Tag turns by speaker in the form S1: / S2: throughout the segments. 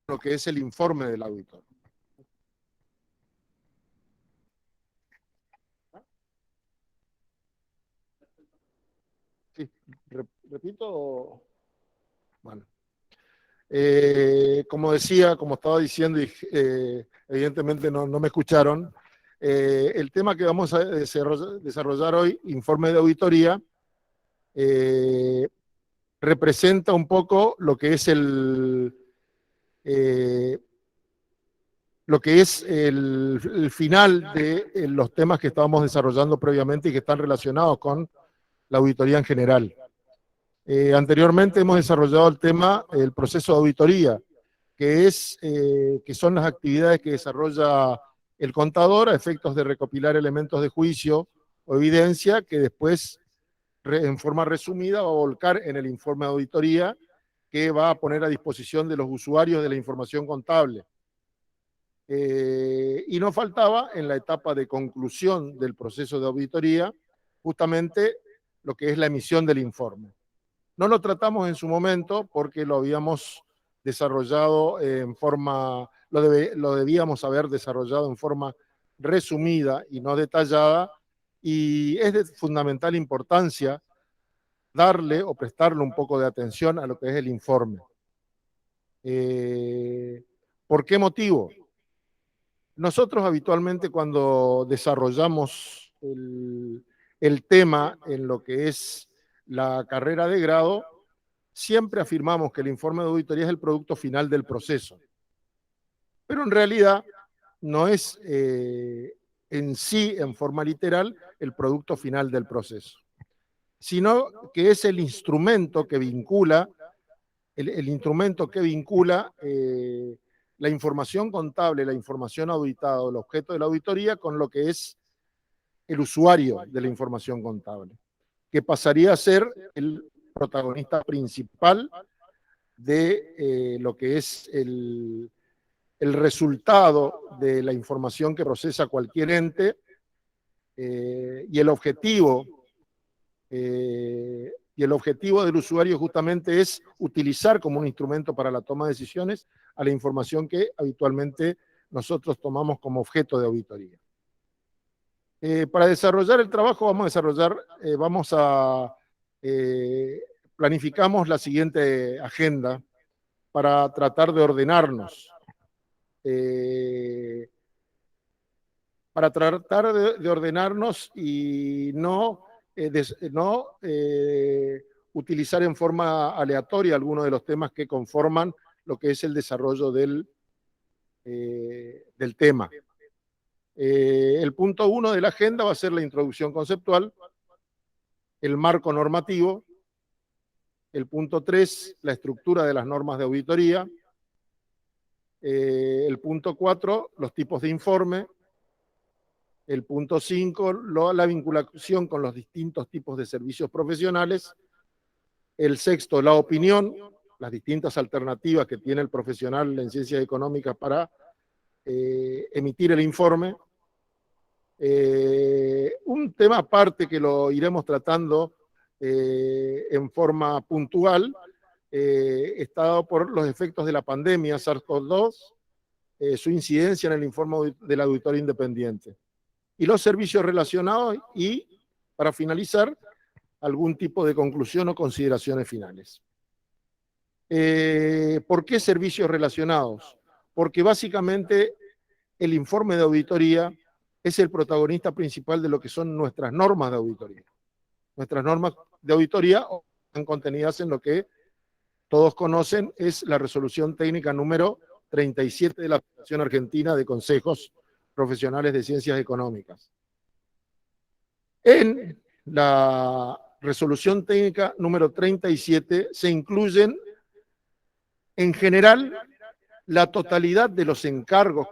S1: lo que es el informe del auditor. Sí, repito. Bueno. Como decía, como estaba diciendo, y evidentemente no me escucharon, el tema que vamos a desarrollar hoy, informe de auditoría, representa un poco lo que es el final de los temas que estábamos desarrollando previamente y que están relacionados con la auditoría en general. Anteriormente hemos desarrollado el tema, el proceso de auditoría, que son las actividades que desarrolla el contador a efectos de recopilar elementos de juicio o evidencia que después, en forma resumida, va a volcar en el informe de auditoría que va a poner a disposición de los usuarios de la información contable. Y no faltaba en la etapa de conclusión del proceso de auditoría justamente lo que es la emisión del informe. No lo tratamos en su momento porque lo habíamos desarrollado en forma, lo debíamos haber desarrollado en forma resumida y no detallada, y es de fundamental importancia darle o prestarle un poco de atención a lo que es el informe. ¿Por qué motivo? Nosotros habitualmente cuando desarrollamos el tema en lo que es la carrera de grado, siempre afirmamos que el informe de auditoría es el producto final del proceso. Pero en realidad no es en sí, en forma literal, el producto final del proceso, sino que es el instrumento que vincula, el instrumento que vincula la información contable, la información auditada o el objeto de la auditoría con lo que es el usuario de la información contable, que pasaría a ser el protagonista principal de lo que es el resultado de la información que procesa cualquier ente, y el objetivo del usuario justamente es utilizar como un instrumento para la toma de decisiones a la información que habitualmente nosotros tomamos como objeto de auditoría. Para desarrollar el trabajo planificamos la siguiente agenda para tratar de ordenarnos. Para tratar de ordenarnos y no utilizar en forma aleatoria algunos de los temas que conforman lo que es el desarrollo del tema. El punto 1 de la agenda va a ser la introducción conceptual, el marco normativo, el punto 3, la estructura de las normas de auditoría, el punto 4, los tipos de informe, el punto 5, la vinculación con los distintos tipos de servicios profesionales, el sexto, la opinión, las distintas alternativas que tiene el profesional en ciencias económicas para emitir el informe. Un tema aparte que lo iremos tratando en forma puntual, está dado por los efectos de la pandemia SARS-CoV-2, su incidencia en el informe del auditor independiente y los servicios relacionados, y para finalizar, algún tipo de conclusión o consideraciones finales. ¿Por qué servicios relacionados? Porque básicamente el informe de auditoría es el protagonista principal de lo que son nuestras normas de auditoría. Nuestras normas de auditoría están contenidas en lo que todos conocen, es la resolución técnica número 37 de la Federación Argentina de Consejos Profesionales de Ciencias Económicas. En la resolución técnica número 37 se incluyen en general la totalidad de los encargos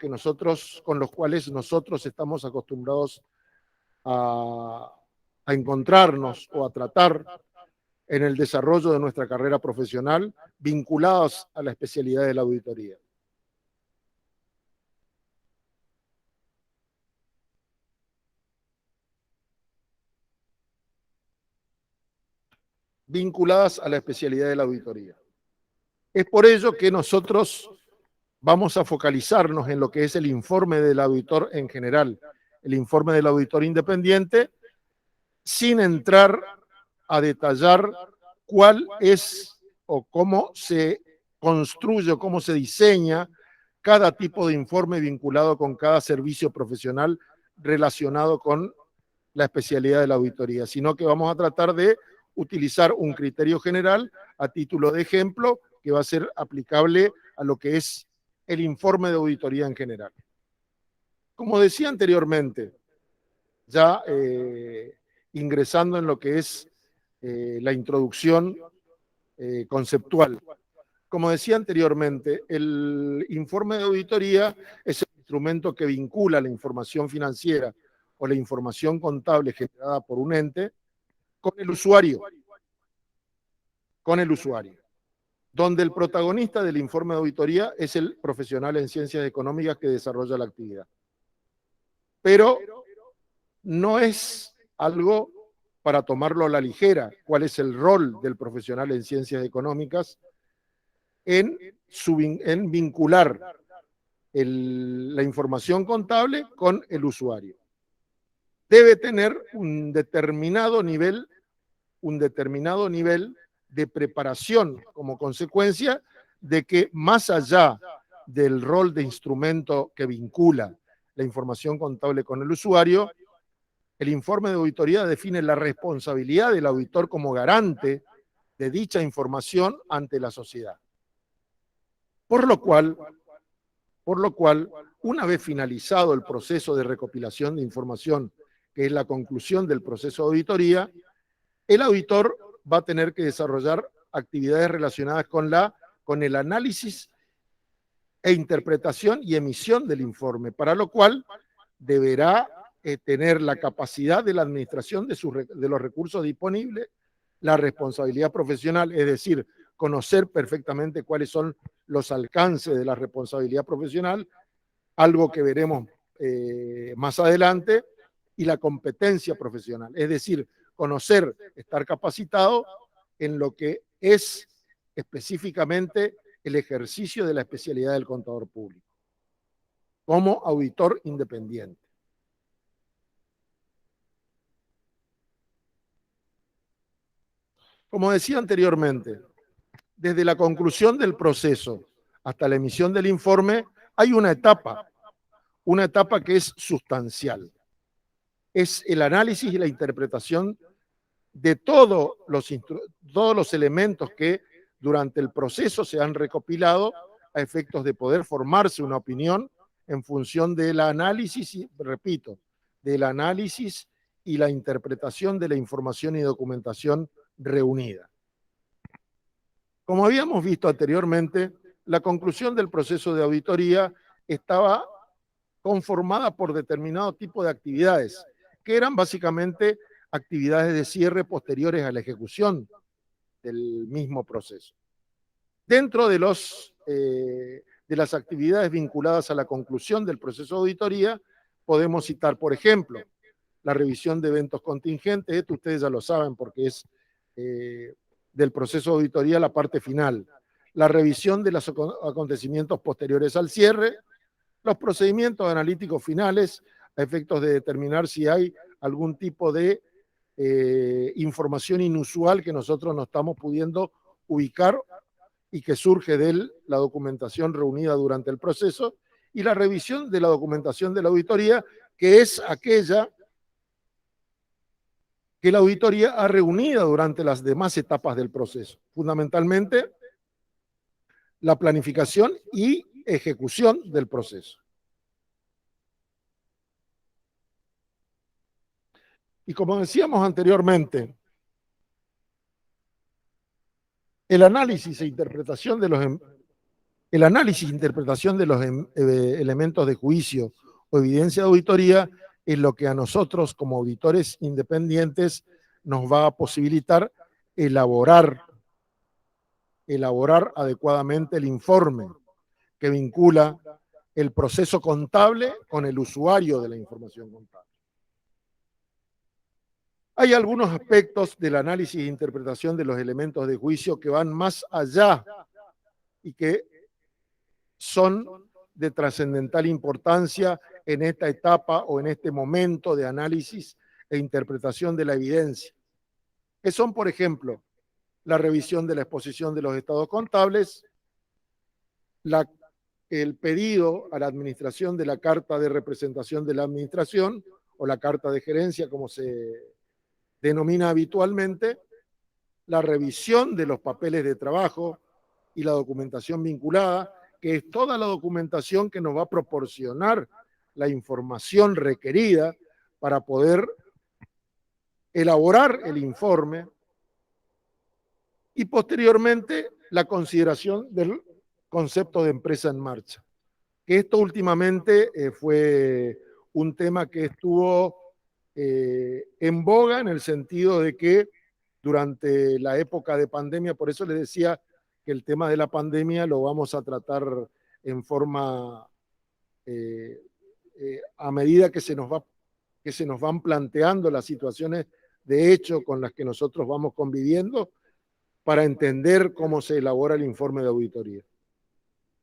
S1: con los cuales nosotros estamos acostumbrados a encontrarnos o a tratar en el desarrollo de nuestra carrera profesional, vinculados a la especialidad de la auditoría. Vinculadas a la especialidad de la auditoría. Es por ello que nosotros vamos a focalizarnos en lo que es el informe del auditor en general, el informe del auditor independiente, sin entrar a detallar cuál es o cómo se construye o cómo se diseña cada tipo de informe vinculado con cada servicio profesional relacionado con la especialidad de la auditoría, sino que vamos a tratar de utilizar un criterio general a título de ejemplo que va a ser aplicable a lo que es el informe de auditoría en general. Como decía anteriormente, ya ingresando en lo que es la introducción conceptual. Como decía anteriormente, el informe de auditoría es el instrumento que vincula la información financiera o la información contable generada por un ente con el usuario, donde el protagonista del informe de auditoría es el profesional en ciencias económicas que desarrolla la actividad. Pero no es algo para tomarlo a la ligera, cuál es el rol del profesional en ciencias económicas en vincular la información contable con el usuario. Debe tener un determinado nivel de preparación como consecuencia de que más allá del rol de instrumento que vincula la información contable con el usuario, el informe de auditoría define la responsabilidad del auditor como garante de dicha información ante la sociedad. Por lo cual, una vez finalizado el proceso de recopilación de información, que es la conclusión del proceso de auditoría, el auditor va a tener que desarrollar actividades relacionadas con el análisis e interpretación y emisión del informe, para lo cual deberá tener la capacidad de la administración de los recursos disponibles, la responsabilidad profesional, es decir, conocer perfectamente cuáles son los alcances de la responsabilidad profesional, algo que veremos más adelante, y la competencia profesional, es decir, conocer, estar capacitado en lo que es específicamente el ejercicio de la especialidad del contador público, como auditor independiente. Como decía anteriormente, desde la conclusión del proceso hasta la emisión del informe, hay una etapa que es sustancial. Es el análisis y la interpretación de todos los elementos que durante el proceso se han recopilado a efectos de poder formarse una opinión en función del análisis, y repito, del análisis y la interpretación de la información y documentación reunida. Como habíamos visto anteriormente, la conclusión del proceso de auditoría estaba conformada por determinado tipo de actividades, que eran básicamente actividades de cierre posteriores a la ejecución del mismo proceso. Dentro de las actividades vinculadas a la conclusión del proceso de auditoría, podemos citar, por ejemplo, la revisión de eventos contingentes. Esto ustedes ya lo saben porque es del proceso de auditoría la parte final. La revisión de los acontecimientos posteriores al cierre, los procedimientos analíticos finales a efectos de determinar si hay algún tipo de información inusual que nosotros no estamos pudiendo ubicar y que surge de la documentación reunida durante el proceso, y la revisión de la documentación de la auditoría, que es aquella que la auditoría ha reunido durante las demás etapas del proceso, fundamentalmente la planificación y ejecución del proceso. Y como decíamos anteriormente, el análisis e interpretación de los elementos de juicio o evidencia de auditoría es lo que a nosotros como auditores independientes nos va a posibilitar elaborar adecuadamente el informe que vincula el proceso contable con el usuario de la información contable. Hay algunos aspectos del análisis e interpretación de los elementos de juicio que van más allá y que son de trascendental importancia en esta etapa o en este momento de análisis e interpretación de la evidencia, que son, por ejemplo, la revisión de la exposición de los estados contables, el pedido a la administración de la carta de representación de la administración o la carta de gerencia, como se denomina habitualmente, la revisión de los papeles de trabajo y la documentación vinculada, que es toda la documentación que nos va a proporcionar la información requerida para poder elaborar el informe, y posteriormente la consideración del concepto de empresa en marcha, que esto últimamente fue un tema que estuvo en boga en el sentido de que durante la época de pandemia, por eso les decía que el tema de la pandemia lo vamos a tratar en forma a medida que se nos van planteando las situaciones de hecho con las que nosotros vamos conviviendo para entender cómo se elabora el informe de auditoría.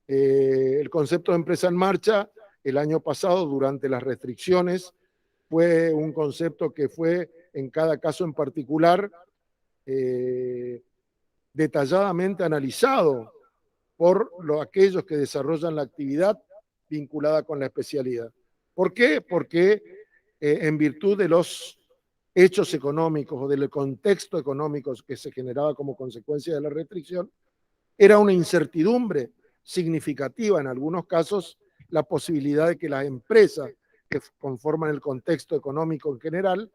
S1: El concepto de empresa en marcha, el año pasado, durante las restricciones, fue un concepto que fue en cada caso en particular detalladamente analizado por aquellos que desarrollan la actividad vinculada con la especialidad. ¿Por qué? Porque en virtud de los hechos económicos o del contexto económico que se generaba como consecuencia de la restricción, era una incertidumbre significativa en algunos casos la posibilidad de que las empresas que conforman el contexto económico en general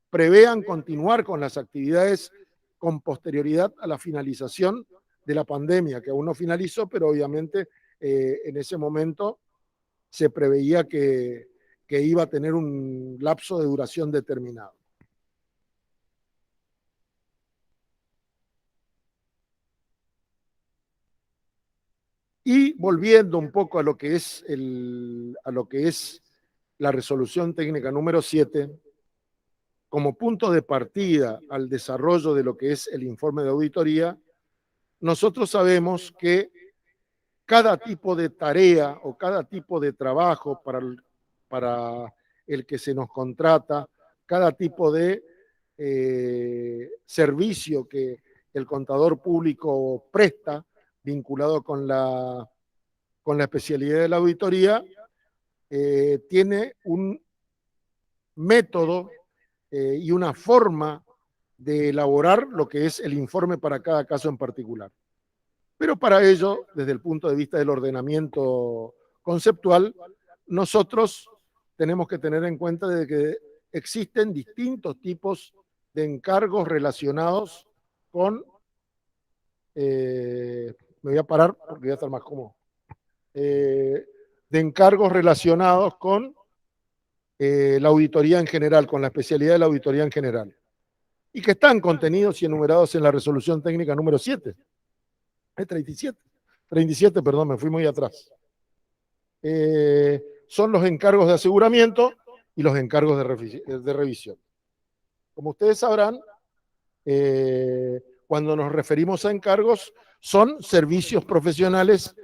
S1: prevean continuar con las actividades con posterioridad a la finalización de la pandemia, que aún no finalizó, pero obviamente en ese momento se preveía que iba a tener un lapso de duración determinado. Y volviendo un poco a lo que es, la resolución técnica número 7, como punto de partida al desarrollo de lo que es el informe de auditoría, nosotros sabemos que cada tipo de tarea o cada tipo de trabajo para el que se nos contrata, cada tipo de servicio que el contador público presta vinculado con la especialidad de la auditoría, tiene un método y una forma de elaborar lo que es el informe para cada caso en particular. Pero para ello, desde el punto de vista del ordenamiento conceptual, nosotros tenemos que tener en cuenta de que existen distintos tipos de encargos relacionados con, me voy a parar porque voy a estar más cómodo, de encargos relacionados con la auditoría en general, con la especialidad de la auditoría en general, y que están contenidos y enumerados en la resolución técnica número 7. 37, perdón, me fui muy atrás. Son los encargos de aseguramiento y los encargos de revisión. Como ustedes sabrán, cuando nos referimos a encargos, son servicios profesionales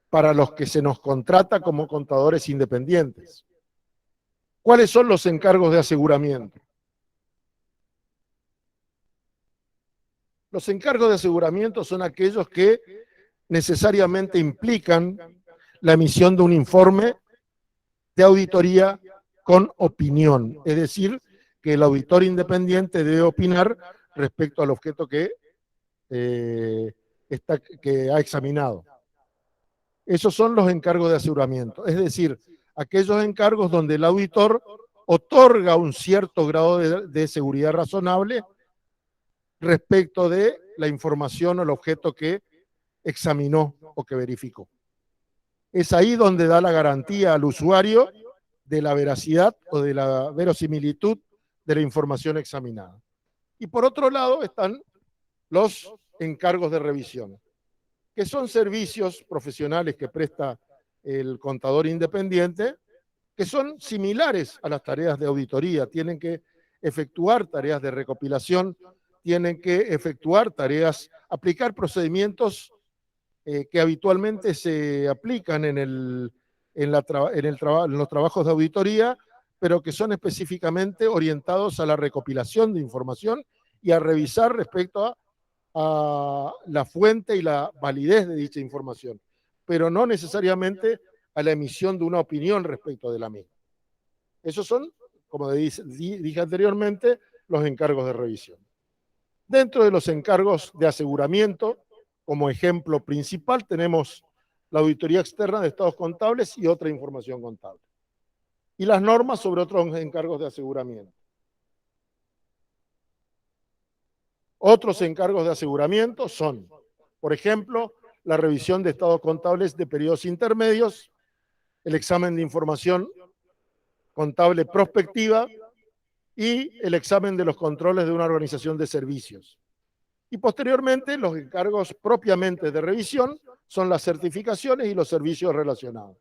S1: para los que se nos contrata como contadores independientes. ¿Cuáles son los encargos de aseguramiento? Los encargos de aseguramiento son aquellos que necesariamente implican la emisión de un informe de auditoría con opinión, es decir, que el auditor independiente debe opinar respecto al objeto que ha examinado. Esos son los encargos de aseguramiento, es decir, aquellos encargos donde el auditor otorga un cierto grado de seguridad razonable respecto de la información o el objeto que examinó o que verificó. Es ahí donde da la garantía al usuario de la veracidad o de la verosimilitud de la información examinada. Y por otro lado están los encargos de revisión, que son servicios profesionales que presta el contador independiente, que son similares a las tareas de auditoría. Tienen que efectuar tareas de recopilación, tienen que efectuar tareas, aplicar procedimientos que habitualmente se aplican en los trabajos de auditoría, pero que son específicamente orientados a la recopilación de información y a revisar respecto a la fuente y la validez de dicha información, pero no necesariamente a la emisión de una opinión respecto de la misma. Esos son, como dije anteriormente, los encargos de revisión. Dentro de los encargos de aseguramiento, como ejemplo principal, tenemos la auditoría externa de estados contables y otra información contable. Y las normas sobre otros encargos de aseguramiento. Otros encargos de aseguramiento son, por ejemplo, la revisión de estados contables de periodos intermedios, el examen de información contable prospectiva y el examen de los controles de una organización de servicios. Y posteriormente, los encargos propiamente de revisión son las certificaciones y los servicios relacionados,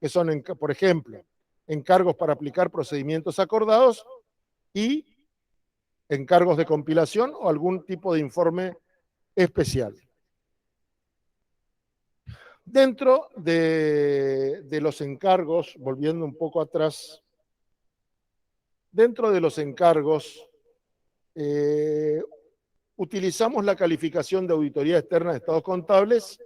S1: que son, por ejemplo, encargos para aplicar procedimientos acordados y encargos de compilación o algún tipo de informe especial. Dentro de los encargos, volviendo un poco atrás, dentro de los encargos, utilizamos la calificación de auditoría externa de estados contables,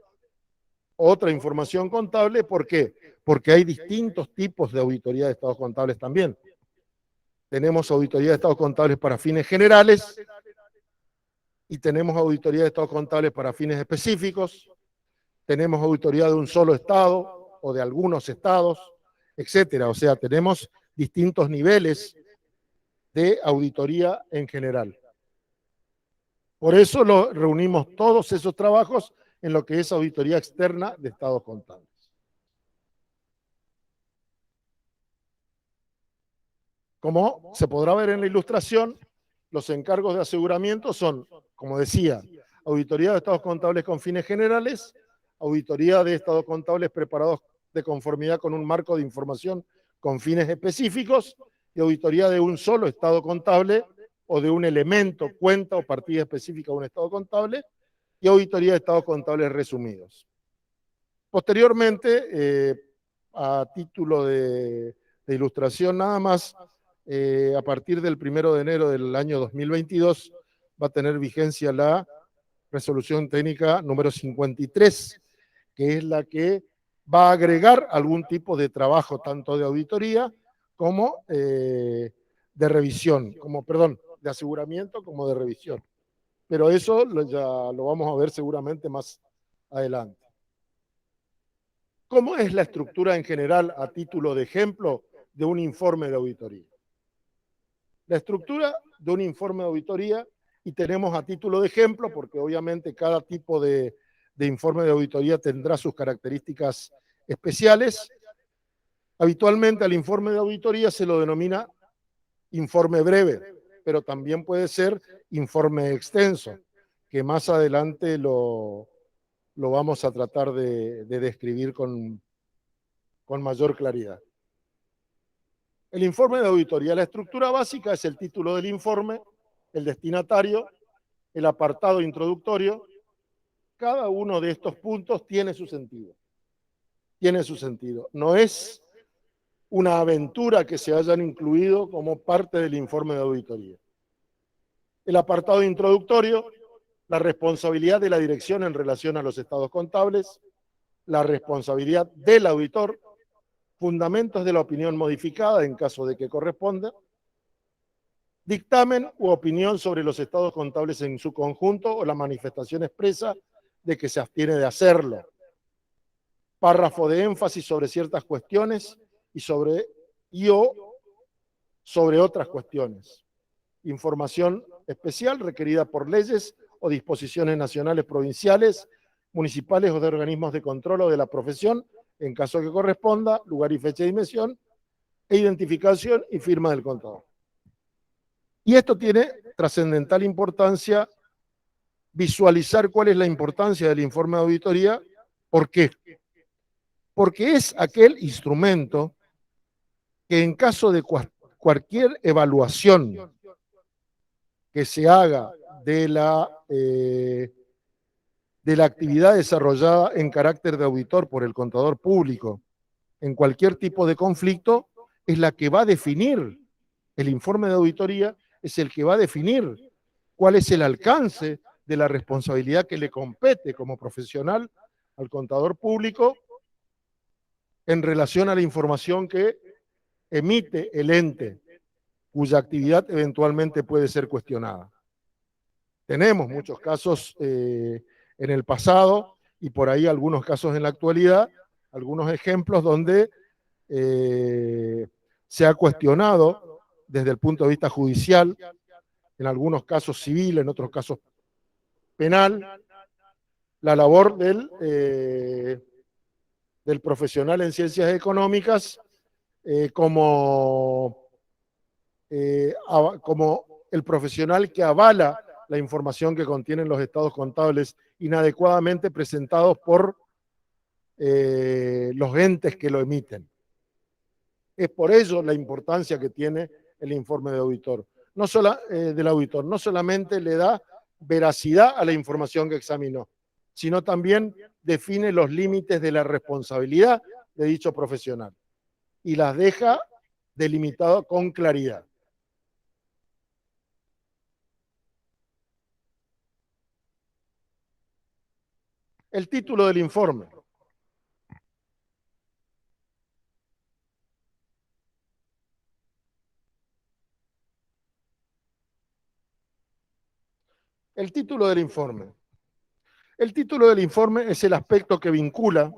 S1: otra información contable. ¿Por qué? Porque hay distintos tipos de auditoría de estados contables también. Tenemos auditoría de estados contables para fines generales y tenemos auditoría de estados contables para fines específicos. Tenemos auditoría de un solo estado o de algunos estados, etcétera. O sea, tenemos distintos niveles de auditoría en general. Por eso reunimos todos esos trabajos en lo que es auditoría externa de estados contables. Como se podrá ver en la ilustración, los encargos de aseguramiento son, como decía, auditoría de estados contables con fines generales, auditoría de estados contables preparados de conformidad con un marco de información con fines específicos y auditoría de un solo estado contable o de un elemento, cuenta o partida específica de un estado contable y auditoría de estados contables resumidos. Posteriormente, a título de ilustración nada más, a partir del 1 de enero del año 2022 va a tener vigencia la resolución técnica número 53, que es la que va a agregar algún tipo de trabajo, tanto de auditoría como de revisión, de aseguramiento como de revisión. Pero eso ya lo vamos a ver seguramente más adelante. ¿Cómo es la estructura en general, a título de ejemplo, de un informe de auditoría? La estructura de un informe de auditoría, y tenemos a título de ejemplo, porque obviamente cada tipo de informe de auditoría tendrá sus características especiales. Habitualmente al informe de auditoría se lo denomina informe breve, pero también puede ser informe extenso, que más adelante lo vamos a tratar de describir con mayor claridad. El informe de auditoría, la estructura básica es el título del informe, el destinatario, el apartado introductorio. Cada uno de estos puntos tiene su sentido. Tiene su sentido. No es una aventura que se hayan incluido como parte del informe de auditoría. El apartado introductorio, la responsabilidad de la dirección en relación a los estados contables, la responsabilidad del auditor, fundamentos de la opinión modificada en caso de que corresponda, dictamen u opinión sobre los estados contables en su conjunto o la manifestación expresa de que se abstiene de hacerlo, párrafo de énfasis sobre ciertas cuestiones y sobre otras cuestiones, información especial requerida por leyes o disposiciones nacionales, provinciales, municipales o de organismos de control o de la profesión, en caso que corresponda, lugar y fecha de emisión, e identificación y firma del contador. Y esto tiene trascendental importancia, visualizar cuál es la importancia del informe de auditoría. ¿Por qué? Porque es aquel instrumento que en caso de cualquier evaluación que se haga de de la actividad desarrollada en carácter de auditor por el contador público en cualquier tipo de conflicto es la que va a definir, el informe de auditoría es el que va a definir cuál es el alcance de la responsabilidad que le compete como profesional al contador público en relación a la información que emite el ente cuya actividad eventualmente puede ser cuestionada. Tenemos muchos casos en el pasado y por ahí algunos casos en la actualidad, algunos ejemplos donde se ha cuestionado desde el punto de vista judicial, en algunos casos civil, en otros casos penal, la labor del profesional en ciencias económicas como el profesional que avala la información que contienen los estados contables inadecuadamente presentados por los entes que lo emiten. Es por ello la importancia que tiene el informe de auditor. Del auditor. No solamente le da veracidad a la información que examinó, sino también define los límites de la responsabilidad de dicho profesional y las deja delimitado con claridad. El título del informe. El título del informe. El título del informe es el aspecto que vincula,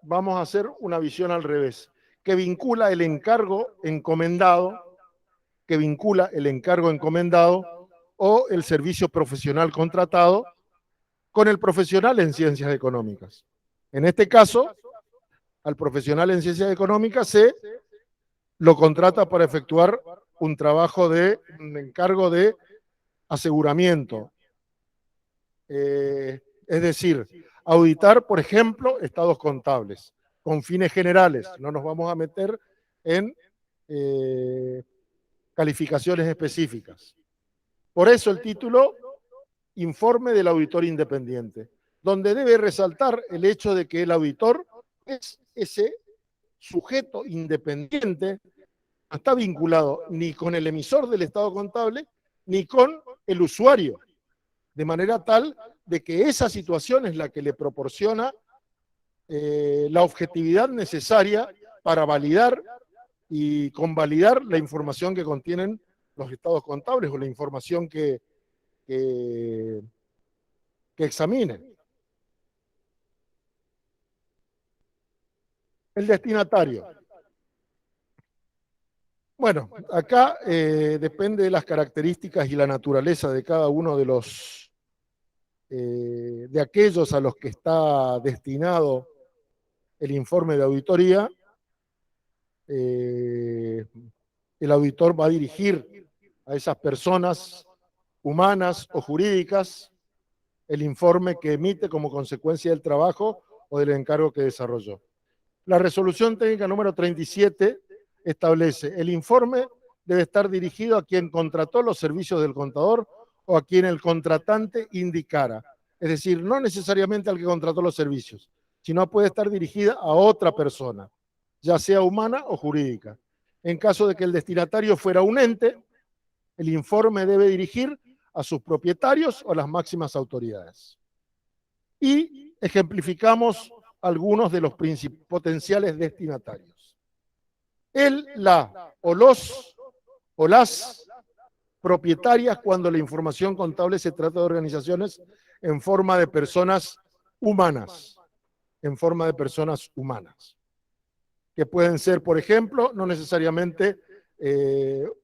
S1: vamos a hacer una visión al revés, que vincula el encargo encomendado, o el servicio profesional contratado con el profesional en ciencias económicas. En este caso, al profesional en ciencias económicas se lo contrata para efectuar un encargo de aseguramiento. Es decir, auditar, por ejemplo, estados contables, con fines generales. No nos vamos a meter en calificaciones específicas. Por eso el título, Informe del Auditor Independiente, donde debe resaltar el hecho de que el auditor es ese sujeto independiente, no está vinculado ni con el emisor del estado contable, ni con el usuario, de manera tal de que esa situación es la que le proporciona la objetividad necesaria para validar y convalidar la información que contienen los estados contables o la información que examinen. El destinatario. Bueno, acá depende de las características y la naturaleza de cada uno de aquellos a los que está destinado el informe de auditoría. El auditor va a dirigir a esas personas humanas o jurídicas el informe que emite como consecuencia del trabajo o del encargo que desarrolló. La resolución técnica número 37 establece: el informe debe estar dirigido a quien contrató los servicios del contador o a quien el contratante indicara. Es decir, no necesariamente al que contrató los servicios, sino puede estar dirigida a otra persona, ya sea humana o jurídica. En caso de que el destinatario fuera un ente, el informe debe dirigir a sus propietarios o las máximas autoridades. Y ejemplificamos algunos de los potenciales destinatarios. El, la o los o las propietarias cuando la información contable se trata de organizaciones en forma de personas humanas, que pueden ser, por ejemplo, no necesariamente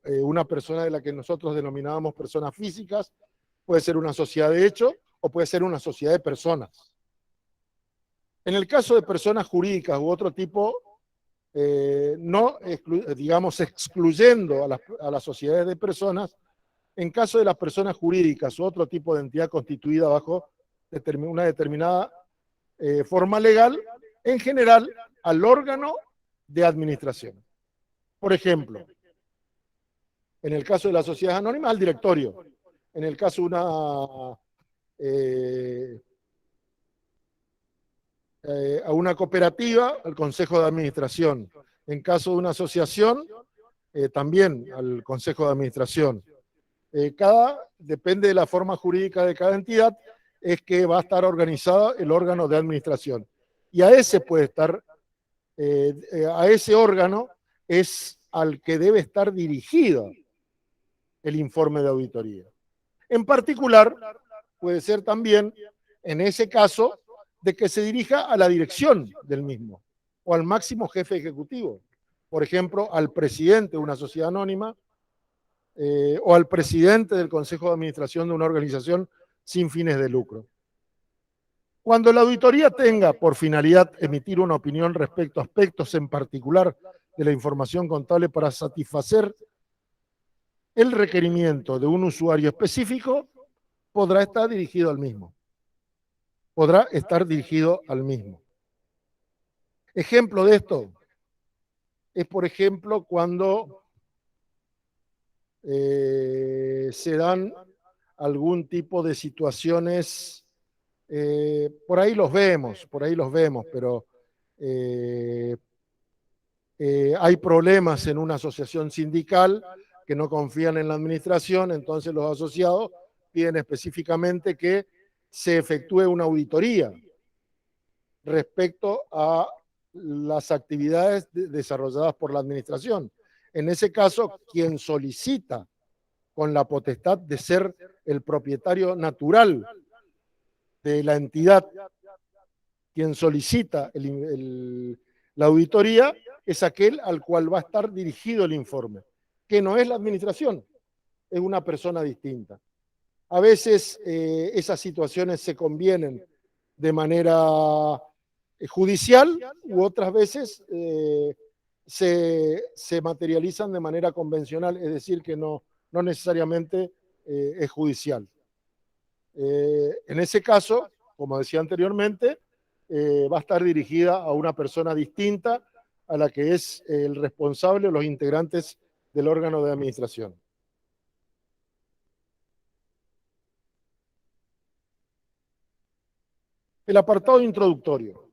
S1: una persona de la que nosotros denominábamos personas físicas, puede ser una sociedad de hecho o puede ser una sociedad de personas. En el caso de personas jurídicas u otro tipo, excluyendo a las sociedades de personas, en caso de las personas jurídicas u otro tipo de entidad constituida bajo una determinada forma legal, en general al órgano de administración. Por ejemplo, en el caso de las sociedades anónimas, al directorio. En el caso de a una cooperativa, al Consejo de Administración. En caso de una asociación, también al Consejo de Administración. Depende de la forma jurídica de cada entidad, es que va a estar organizado el órgano de administración. Y a ese puede estar, a ese órgano es al que debe estar dirigido el informe de auditoría. En particular, puede ser también, en ese caso, de que se dirija a la dirección del mismo o al máximo jefe ejecutivo. Por ejemplo, al presidente de una sociedad anónima o al presidente del Consejo de Administración de una organización sin fines de lucro. Cuando la auditoría tenga por finalidad emitir una opinión respecto a aspectos en particular de la información contable para satisfacer el requerimiento de un usuario específico, podrá estar dirigido al mismo. Podrá estar dirigido al mismo. Ejemplo de esto es, por ejemplo, cuando se dan algún tipo de situaciones, por ahí los vemos, pero hay problemas en una asociación sindical que no confían en la administración, entonces los asociados piden específicamente que se efectúe una auditoría respecto a las actividades desarrolladas por la administración. En ese caso, quien solicita con la potestad de ser el propietario natural de la entidad, quien solicita la auditoría es aquel al cual va a estar dirigido el informe, que no es la administración, es una persona distinta. A veces esas situaciones se convienen de manera judicial u otras veces se materializan de manera convencional, es decir, que no necesariamente es judicial. En ese caso, como decía anteriormente, va a estar dirigida a una persona distinta a la que es el responsable o los integrantes del órgano de administración. El apartado introductorio.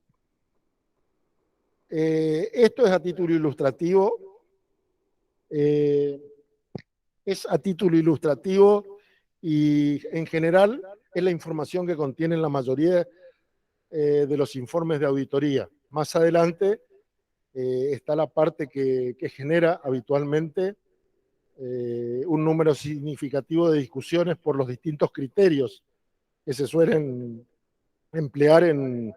S1: Esto es a título ilustrativo. Es a título ilustrativo y en general es la información que contienen la mayoría de los informes de auditoría. Más adelante está la parte que genera habitualmente un número significativo de discusiones por los distintos criterios que se suelen emplear en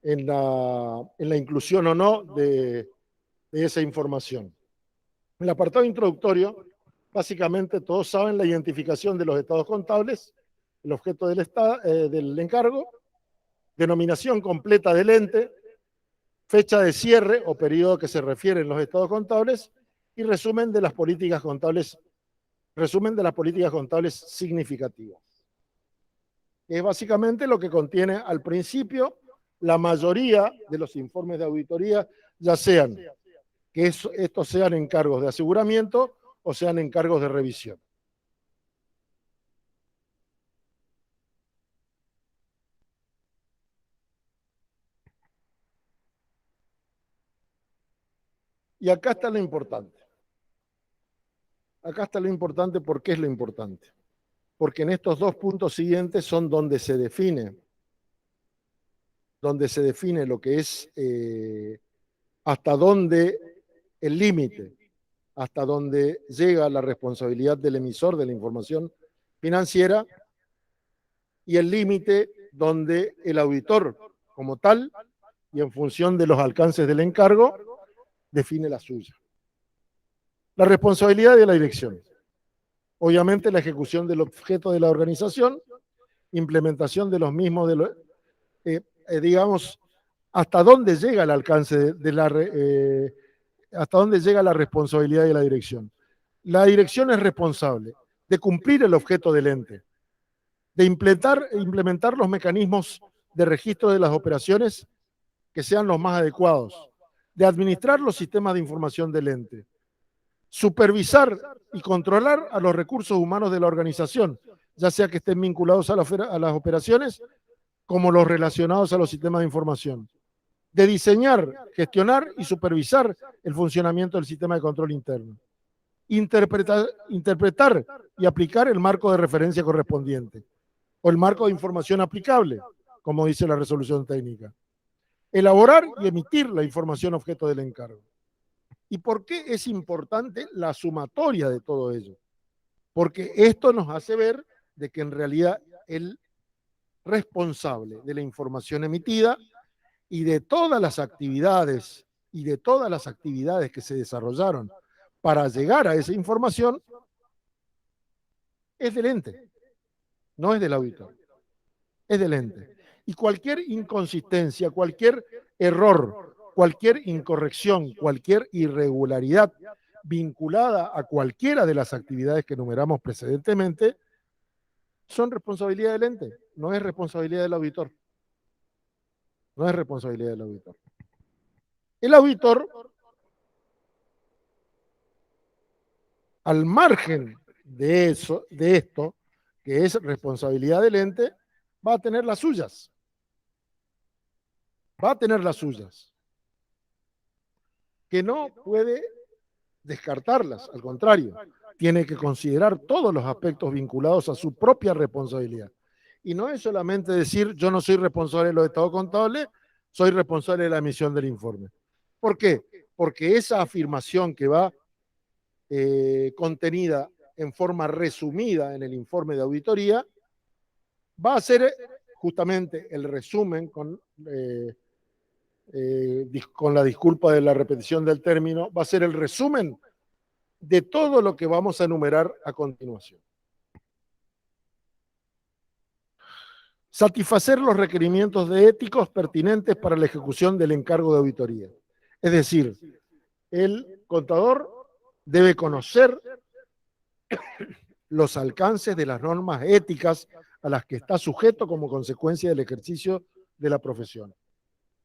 S1: la inclusión o no de esa información. En el apartado introductorio, básicamente todos saben la identificación de los estados contables, el objeto del encargo, denominación completa del ente, fecha de cierre o periodo que se refieren los estados contables y resumen de las políticas contables significativas. Es básicamente lo que contiene al principio la mayoría de los informes de auditoría, ya sean que estos sean encargos de aseguramiento o sean encargos de revisión. Y acá está lo importante. Acá está lo importante. ¿Por qué es lo importante? Porque en estos dos puntos siguientes son donde se define lo que es hasta dónde el límite, hasta dónde llega la responsabilidad del emisor de la información financiera y el límite donde el auditor como tal y en función de los alcances del encargo define la suya. La responsabilidad de la dirección. Obviamente la ejecución del objeto de la organización, implementación de los mismos, digamos, hasta dónde llega el alcance hasta dónde llega la responsabilidad de la dirección. La dirección es responsable de cumplir el objeto del ente, de implementar los mecanismos de registro de las operaciones que sean los más adecuados, de administrar los sistemas de información del ente, supervisar y controlar a los recursos humanos de la organización, ya sea que estén vinculados a las operaciones como los relacionados a los sistemas de información, de diseñar, gestionar y supervisar el funcionamiento del sistema de control interno, interpretar y aplicar el marco de referencia correspondiente o el marco de información aplicable, como dice la resolución técnica, elaborar y emitir la información objeto del encargo. ¿Y por qué es importante la sumatoria de todo ello? Porque esto nos hace ver de que en realidad el responsable de la información emitida y de todas las actividades que se desarrollaron para llegar a esa información es del ente, no es del auditor, es del ente. Y cualquier inconsistencia, cualquier error, cualquier incorrección, cualquier irregularidad vinculada a cualquiera de las actividades que enumeramos precedentemente son responsabilidad del ente, no es responsabilidad del auditor. No es responsabilidad del auditor. El auditor, al margen de eso, de esto, que es responsabilidad del ente, va a tener las suyas. Va a tener las suyas. Que no puede descartarlas, al contrario, tiene que considerar todos los aspectos vinculados a su propia responsabilidad. Y no es solamente decir, yo no soy responsable de los estados contables, soy responsable de la emisión del informe. ¿Por qué? Porque esa afirmación que va contenida en forma resumida en el informe de auditoría va a ser justamente el resumen con la disculpa de la repetición del término, va a ser el resumen de todo lo que vamos a enumerar a continuación. Satisfacer los requerimientos de éticos pertinentes para la ejecución del encargo de auditoría. Es decir, el contador debe conocer los alcances de las normas éticas a las que está sujeto como consecuencia del ejercicio de la profesión.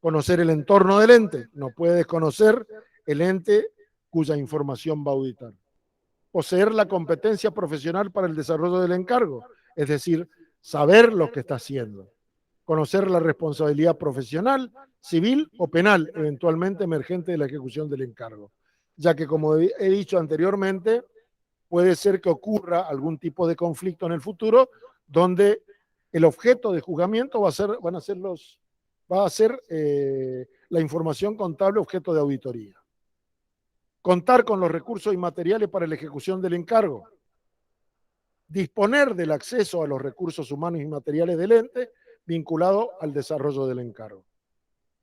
S1: Conocer el entorno del ente, no puede desconocer el ente cuya información va a auditar. Poseer la competencia profesional para el desarrollo del encargo, es decir, saber lo que está haciendo. Conocer la responsabilidad profesional, civil o penal, eventualmente emergente de la ejecución del encargo, ya que, como he dicho anteriormente, puede ser que ocurra algún tipo de conflicto en el futuro donde el objeto de juzgamiento va a ser la información contable objeto de auditoría. Contar con los recursos inmateriales para la ejecución del encargo. Disponer del acceso a los recursos humanos y materiales del ente vinculado al desarrollo del encargo.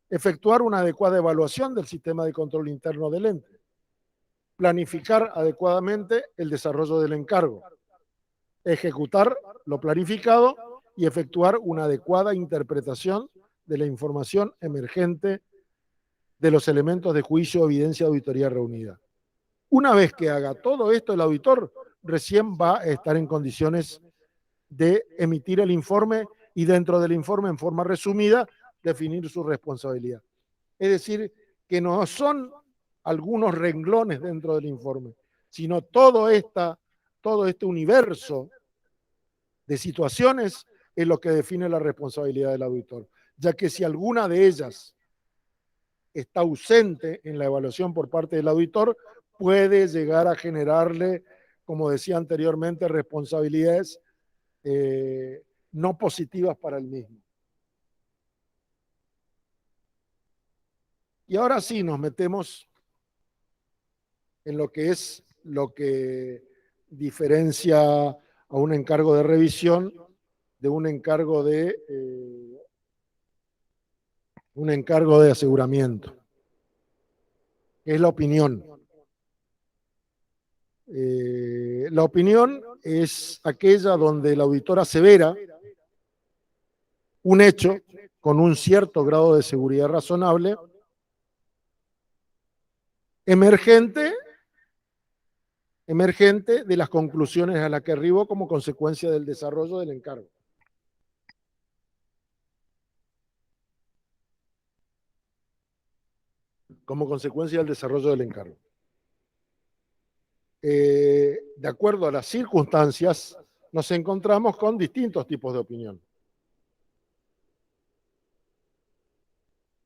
S1: Efectuar una adecuada evaluación del sistema de control interno del ente. Planificar adecuadamente el desarrollo del encargo. Ejecutar lo planificado y efectuar una adecuada interpretación de la información emergente de los elementos de juicio o evidencia de auditoría reunida. Una vez que haga todo esto, el auditor recién va a estar en condiciones de emitir el informe y dentro del informe, en forma resumida, definir su responsabilidad. Es decir, que no son algunos renglones dentro del informe, sino todo este universo de situaciones es lo que define la responsabilidad del auditor, ya que si alguna de ellas está ausente en la evaluación por parte del auditor, puede llegar a generarle, como decía anteriormente, responsabilidades no positivas para el mismo. Y ahora sí nos metemos en lo que diferencia a un encargo de revisión de un encargo de aseguramiento, que es la opinión. La opinión es aquella donde el auditor asevera un hecho con un cierto grado de seguridad razonable, emergente de las conclusiones a las que arribó como consecuencia del desarrollo del encargo. Como consecuencia del desarrollo del encargo. De acuerdo a las circunstancias, nos encontramos con distintos tipos de opinión.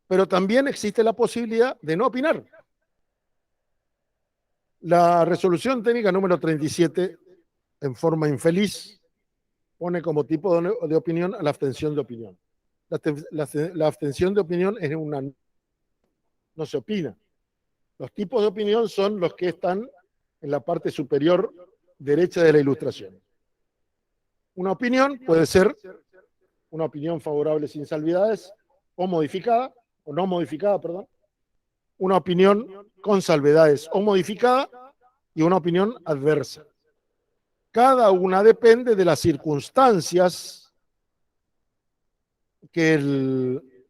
S1: Pero también existe la posibilidad de no opinar. La resolución técnica número 37, en forma infeliz, pone como tipo de opinión a la abstención de opinión. La abstención de opinión es no se opina. Los tipos de opinión son los que están en la parte superior derecha de la ilustración. Una opinión puede ser una opinión favorable sin salvedades o modificada, o no modificada, perdón. Una opinión con salvedades o modificada y una opinión adversa. Cada una depende de las circunstancias que el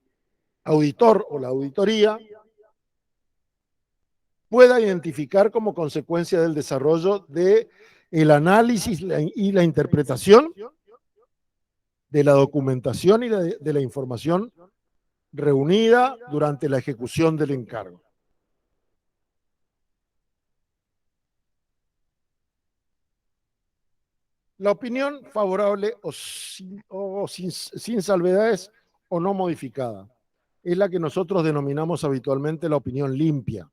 S1: auditor o la auditoría pueda identificar como consecuencia del desarrollo de el análisis y la interpretación de la documentación y de la información reunida durante la ejecución del encargo. La opinión favorable sin salvedades o no modificada es la que nosotros denominamos habitualmente la opinión limpia.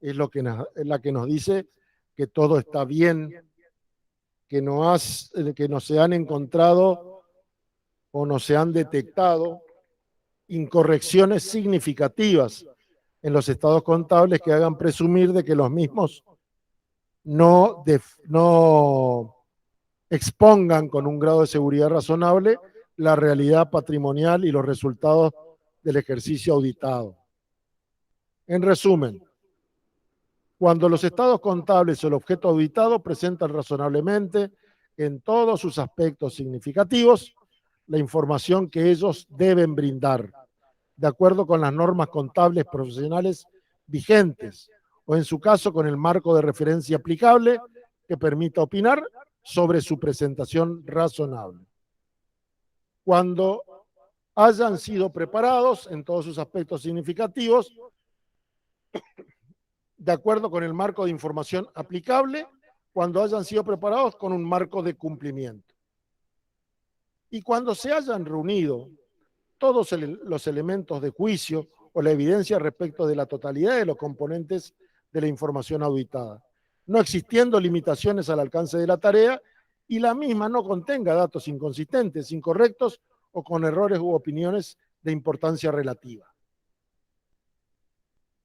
S1: Es la que nos dice que todo está bien, que no se han encontrado o no se han detectado incorrecciones significativas en los estados contables que hagan presumir de que los mismos no expongan con un grado de seguridad razonable la realidad patrimonial y los resultados del ejercicio auditado. En resumen, cuando los estados contables o el objeto auditado presentan razonablemente en todos sus aspectos significativos la información que ellos deben brindar, de acuerdo con las normas contables profesionales vigentes, o en su caso con el marco de referencia aplicable que permita opinar sobre su presentación razonable. Cuando hayan sido preparados en todos sus aspectos significativos, de acuerdo con el marco de información aplicable, cuando hayan sido preparados con un marco de cumplimiento. Y cuando se hayan reunido todos los elementos de juicio o la evidencia respecto de la totalidad de los componentes de la información auditada, no existiendo limitaciones al alcance de la tarea y la misma no contenga datos inconsistentes, incorrectos o con errores u opiniones de importancia relativa.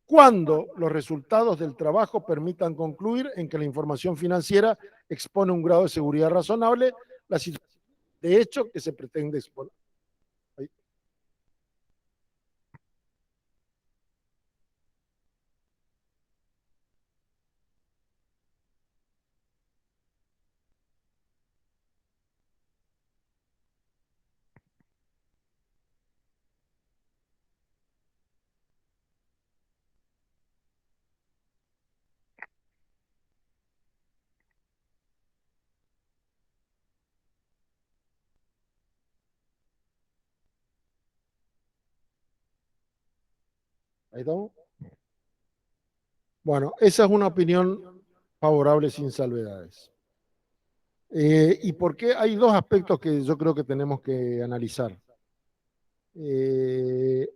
S1: Cuando los resultados del trabajo permitan concluir en que la información financiera expone un grado de seguridad razonable, la situación de hecho que se pretende exponer. Ahí estamos. Bueno, esa es una opinión favorable sin salvedades. ¿Y por qué? Hay dos aspectos que yo creo que tenemos que analizar. En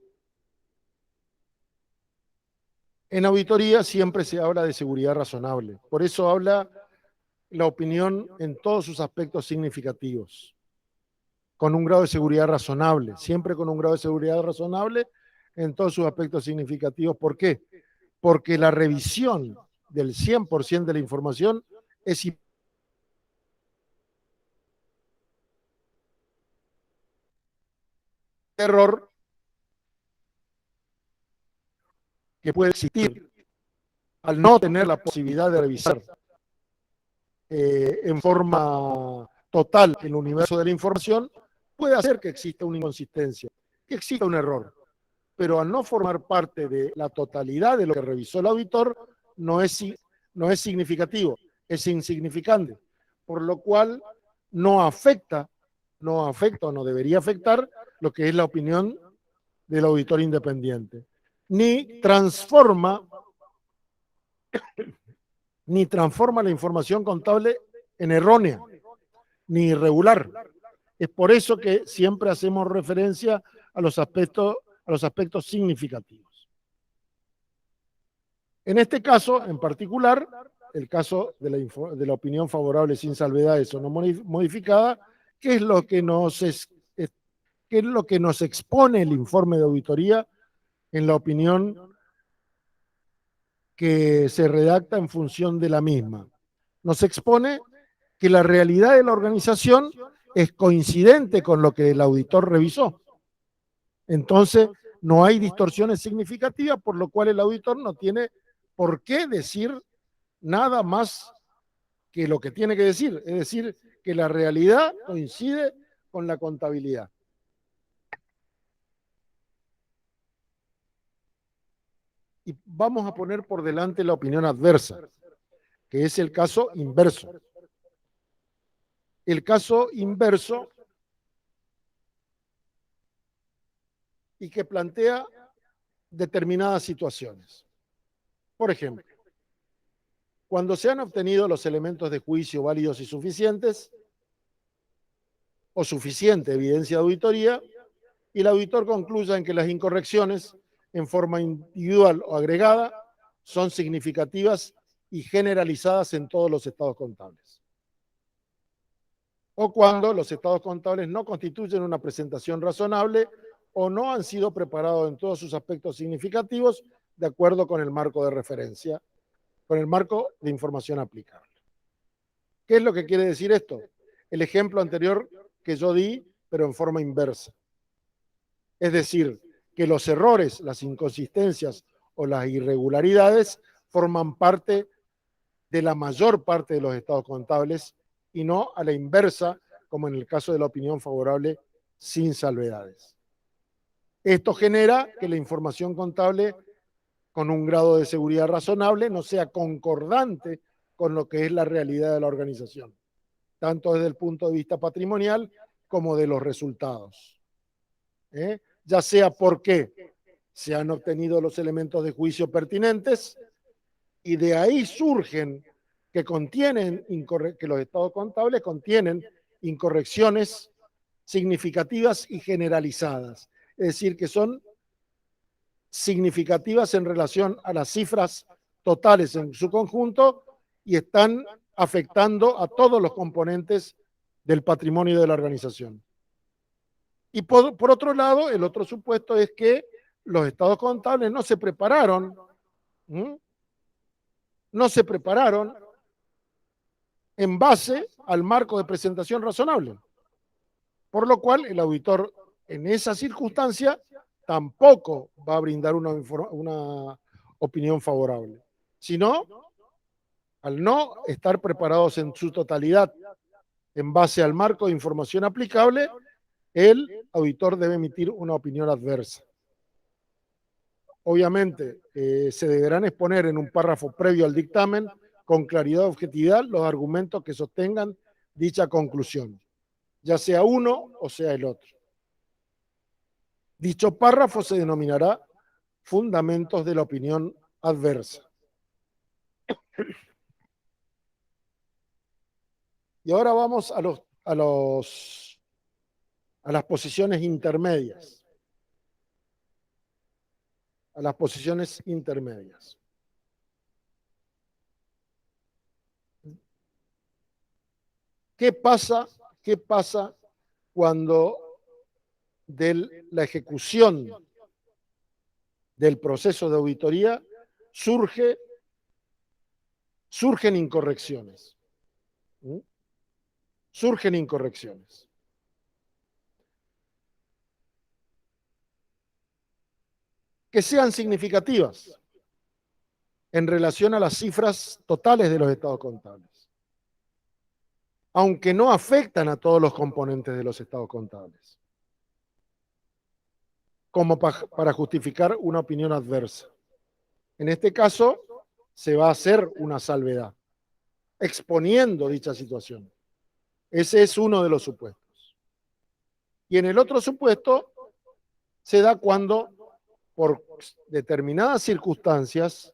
S1: auditoría siempre se habla de seguridad razonable. Por eso habla la opinión en todos sus aspectos significativos, con un grado de seguridad razonable, siempre con un grado de seguridad razonable en todos sus aspectos significativos. ¿Por qué? Porque la revisión del 100% de la información es error que puede existir al no tener la posibilidad de revisar en forma total el universo de la información, puede hacer que exista una inconsistencia, que exista un error. Pero al no formar parte de la totalidad de lo que revisó el auditor, no es significativo, es insignificante, por lo cual no afecta o no debería afectar lo que es la opinión del auditor independiente, ni transforma la información contable en errónea, ni irregular. Es por eso que siempre hacemos referencia a los aspectos significativos. En este caso, en particular, el caso de la opinión favorable sin salvedades o no modificada, ¿qué es lo que nos expone el informe de auditoría en la opinión que se redacta en función de la misma? Nos expone que la realidad de la organización es coincidente con lo que el auditor revisó. Entonces, no hay distorsiones significativas, por lo cual el auditor no tiene por qué decir nada más que lo que tiene que decir, es decir, que la realidad coincide con la contabilidad. Y vamos a poner por delante la opinión adversa, que es el caso inverso. El caso inverso y que plantea determinadas situaciones. Por ejemplo, cuando se han obtenido los elementos de juicio válidos y suficientes, o suficiente evidencia de auditoría, y el auditor concluya en que las incorrecciones, en forma individual o agregada, son significativas y generalizadas en todos los estados contables. O cuando los estados contables no constituyen una presentación razonable o no han sido preparados en todos sus aspectos significativos de acuerdo con el marco de referencia, con el marco de información aplicable. ¿Qué es lo que quiere decir esto? El ejemplo anterior que yo di, pero en forma inversa. Es decir, que los errores, las inconsistencias o las irregularidades forman parte de la mayor parte de los estados contables y no a la inversa, como en el caso de la opinión favorable sin salvedades. Esto genera que la información contable con un grado de seguridad razonable no sea concordante con lo que es la realidad de la organización, tanto desde el punto de vista patrimonial como de los resultados. Ya sea porque se han obtenido los elementos de juicio pertinentes y de ahí surgen que los estados contables contienen incorrecciones significativas y generalizadas, es decir, que son significativas en relación a las cifras totales en su conjunto y están afectando a todos los componentes del patrimonio de la organización. Y por otro lado, el otro supuesto es que los estados contables no se prepararon en base al marco de presentación razonable. Por lo cual, el auditor en esa circunstancia tampoco va a brindar una opinión favorable, sino al no estar preparados en su totalidad en base al marco de información aplicable, el auditor debe emitir una opinión adversa. Obviamente, se deberán exponer en un párrafo previo al dictamen con claridad y objetividad los argumentos que sostengan dicha conclusión, ya sea uno o sea el otro. Dicho párrafo se denominará fundamentos de la opinión adversa. Y ahora vamos a las posiciones intermedias. A las posiciones intermedias. ¿Qué pasa cuando de la ejecución del proceso de auditoría surgen incorrecciones? Surgen incorrecciones. Que sean significativas en relación a las cifras totales de los estados contables, aunque no afectan a todos los componentes de los estados contables, como para justificar una opinión adversa. En este caso, se va a hacer una salvedad, exponiendo dicha situación. Ese es uno de los supuestos. Y en el otro supuesto, se da cuando, por determinadas circunstancias,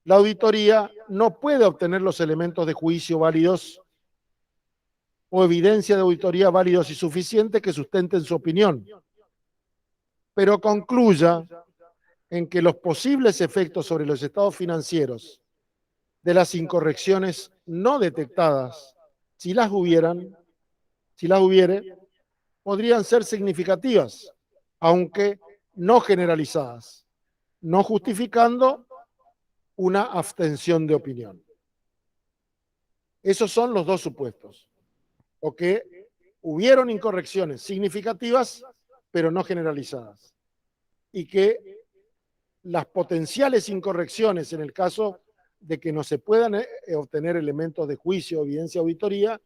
S1: la auditoría no puede obtener los elementos de juicio válidos o evidencia de auditoría válidos y suficientes que sustenten su opinión, pero concluya en que los posibles efectos sobre los estados financieros de las incorrecciones no detectadas, si las hubiere, podrían ser significativas, aunque no generalizadas, no justificando una abstención de opinión. Esos son los dos supuestos. O que hubieron incorrecciones significativas, pero no generalizadas. Y que las potenciales incorrecciones, en el caso de que no se puedan obtener elementos de juicio, evidencia, auditoría,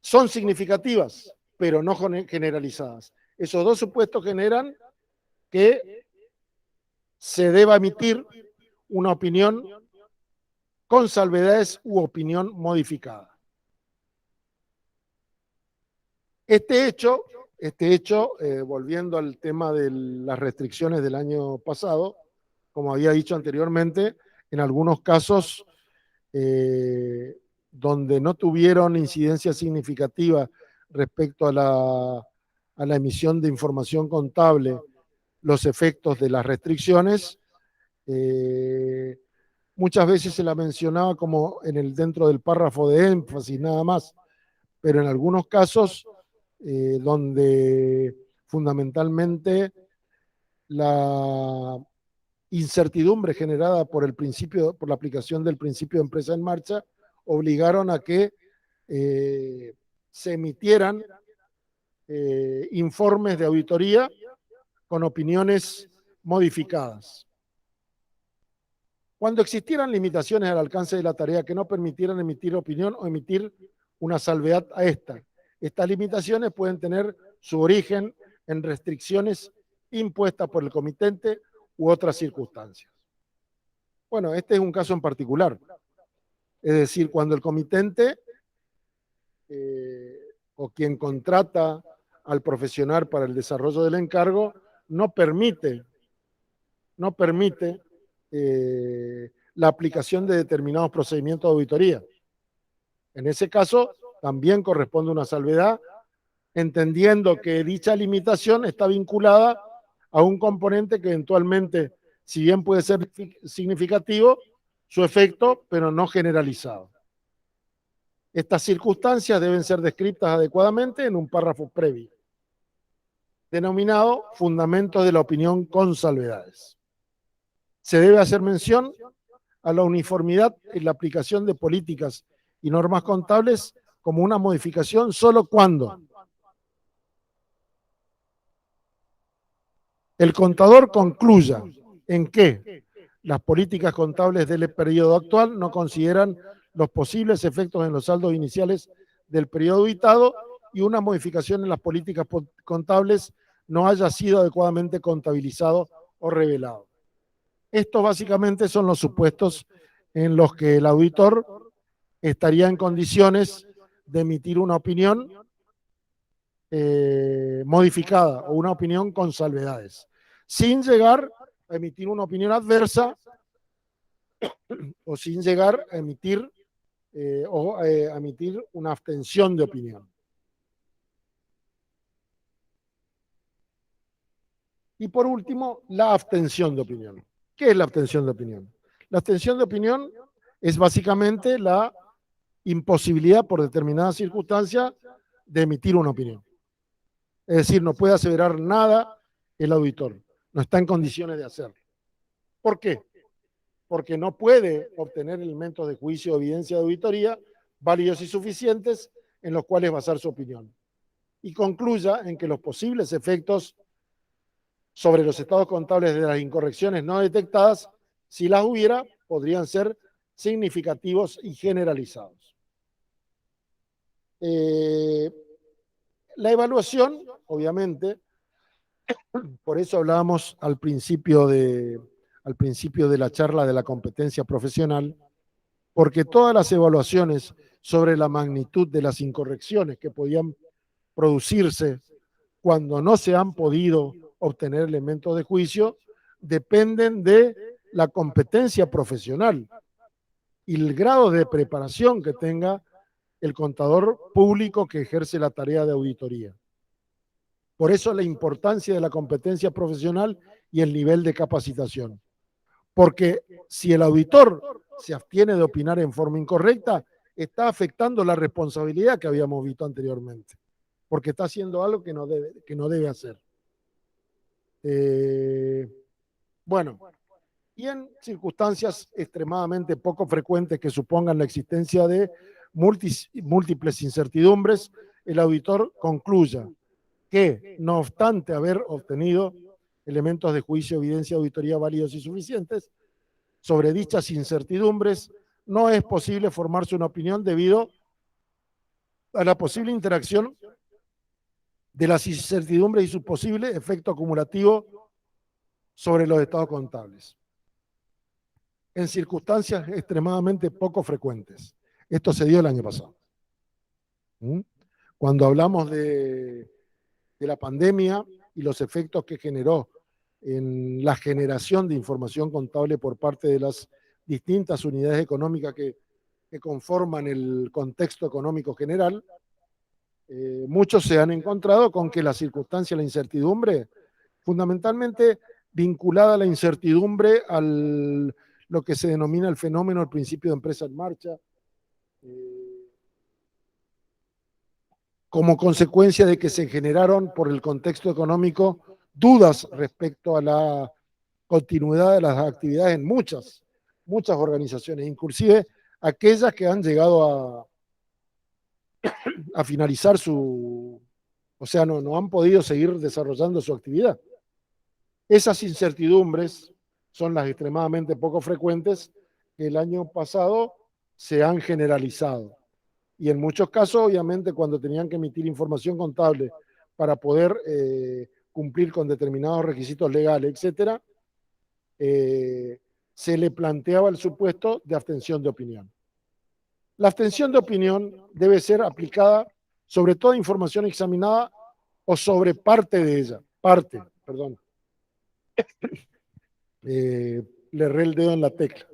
S1: son significativas, pero no generalizadas. Esos dos supuestos generan que se deba emitir una opinión con salvedades u opinión modificada. Este hecho, volviendo al tema de las restricciones del año pasado, como había dicho anteriormente, en algunos casos donde no tuvieron incidencia significativa respecto a la emisión de información contable, los efectos de las restricciones, muchas veces se la mencionaba como dentro del párrafo de énfasis nada más, pero en algunos casos donde fundamentalmente la incertidumbre generada por la aplicación del principio de empresa en marcha, obligaron a que se emitieran informes de auditoría con opiniones modificadas. Cuando existieran limitaciones al alcance de la tarea que no permitieran emitir opinión o emitir una salvedad a esta, estas limitaciones pueden tener su origen en restricciones impuestas por el comitente u otras circunstancias. Bueno, este es un caso en particular. Es decir, cuando el comitente o quien contrata al profesional para el desarrollo del encargo no permite la aplicación de determinados procedimientos de auditoría. En ese caso, también corresponde una salvedad, entendiendo que dicha limitación está vinculada a un componente que eventualmente, si bien puede ser significativo, su efecto, pero no generalizado. Estas circunstancias deben ser descritas adecuadamente en un párrafo previo, denominado Fundamentos de la opinión con salvedades. Se debe hacer mención a la uniformidad en la aplicación de políticas y normas contables como una modificación solo cuando el contador concluya en que las políticas contables del periodo actual no consideran los posibles efectos en los saldos iniciales del periodo auditado y una modificación en las políticas contables no haya sido adecuadamente contabilizado o revelado. Estos básicamente son los supuestos en los que el auditor estaría en condiciones de emitir una opinión modificada o una opinión con salvedades, sin llegar a emitir una opinión adversa o sin llegar a emitir una abstención de opinión. Y por último, la abstención de opinión. ¿Qué es la abstención de opinión? La abstención de opinión es básicamente la imposibilidad por determinada circunstancia de emitir una opinión. Es decir, no puede aseverar nada el auditor, no está en condiciones de hacerlo. ¿Por qué? Porque no puede obtener elementos de juicio o evidencia de auditoría válidos y suficientes en los cuales basar su opinión. Y concluya en que los posibles efectos sobre los estados contables de las incorrecciones no detectadas, si las hubiera, podrían ser significativos y generalizados. La evaluación, obviamente, por eso hablábamos al principio de la charla de la competencia profesional, porque todas las evaluaciones sobre la magnitud de las incorrecciones que podían producirse cuando no se han podido obtener elementos de juicio dependen de la competencia profesional y el grado de preparación que tenga el contador público que ejerce la tarea de auditoría. Por eso la importancia de la competencia profesional y el nivel de capacitación. Porque si el auditor se abstiene de opinar en forma incorrecta, está afectando la responsabilidad que habíamos visto anteriormente, porque está haciendo algo que no debe hacer. Bueno, y en circunstancias extremadamente poco frecuentes que supongan la existencia de múltiples incertidumbres, el auditor concluya que, no obstante haber obtenido elementos de juicio, evidencia, auditoría válidos y suficientes, sobre dichas incertidumbres, no es posible formarse una opinión debido a la posible interacción de las incertidumbres y su posible efecto acumulativo sobre los estados contables, en circunstancias extremadamente poco frecuentes. Esto se dio el año pasado. Cuando hablamos de la pandemia y los efectos que generó en la generación de información contable por parte de las distintas unidades económicas que conforman el contexto económico general, muchos se han encontrado con que la circunstancia, la incertidumbre, fundamentalmente vinculada a la incertidumbre al lo que se denomina el fenómeno, el principio de empresa en marcha, como consecuencia de que se generaron por el contexto económico dudas respecto a la continuidad de las actividades en muchas organizaciones, inclusive aquellas que han llegado a finalizar o sea, no han podido seguir desarrollando su actividad. Esas incertidumbres son las extremadamente poco frecuentes que el año pasado se han generalizado. Y en muchos casos, obviamente, cuando tenían que emitir información contable para poder cumplir con determinados requisitos legales, etcétera, se le planteaba el supuesto de abstención de opinión. La abstención de opinión debe ser aplicada sobre toda información examinada o sobre parte de ella. Le erré el dedo en la tecla.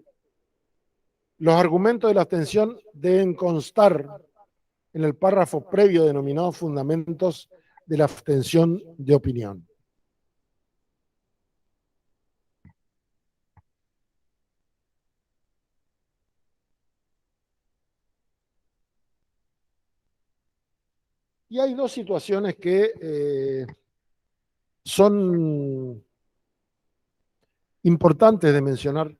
S1: Los argumentos de la abstención deben constar en el párrafo previo denominado fundamentos de la abstención de opinión. Y hay dos situaciones que son importantes de mencionar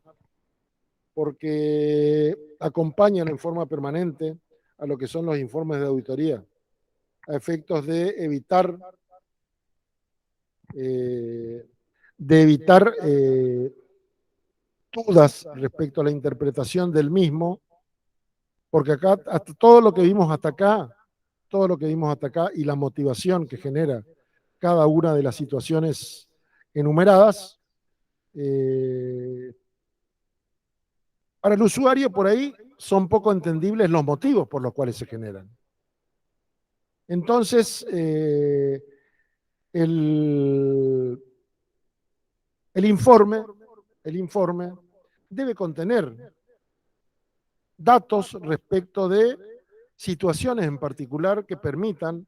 S1: porque acompañan en forma permanente a lo que son los informes de auditoría, a efectos de evitar dudas respecto a la interpretación del mismo, porque acá, hasta todo lo que vimos hasta acá y la motivación que genera cada una de las situaciones enumeradas, para el usuario por ahí son poco entendibles los motivos por los cuales se generan. Entonces, el informe debe contener datos respecto de situaciones en particular que permitan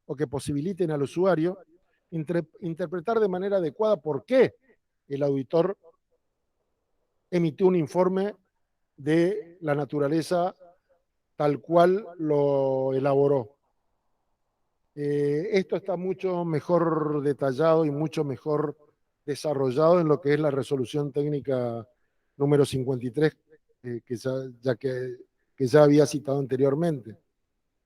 S1: o que posibiliten al usuario interpretar de manera adecuada por qué el auditor emitió un informe de la naturaleza tal cual lo elaboró. Esto está mucho mejor detallado y mucho mejor desarrollado en lo que es la resolución técnica número 53, que ya había citado anteriormente,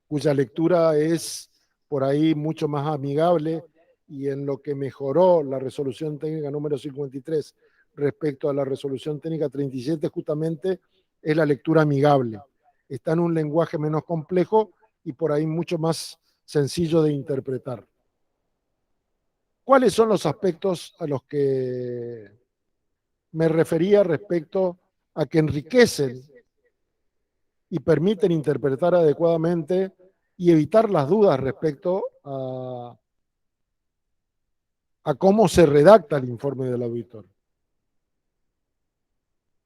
S1: cuya lectura es por ahí mucho más amigable, y en lo que mejoró la resolución técnica número 53 respecto a la resolución técnica 37 justamente es la lectura amigable. Está en un lenguaje menos complejo y por ahí mucho más sencillo de interpretar. ¿Cuáles son los aspectos a los que me refería respecto a que enriquecen y permiten interpretar adecuadamente y evitar las dudas respecto a cómo se redacta el informe del auditor?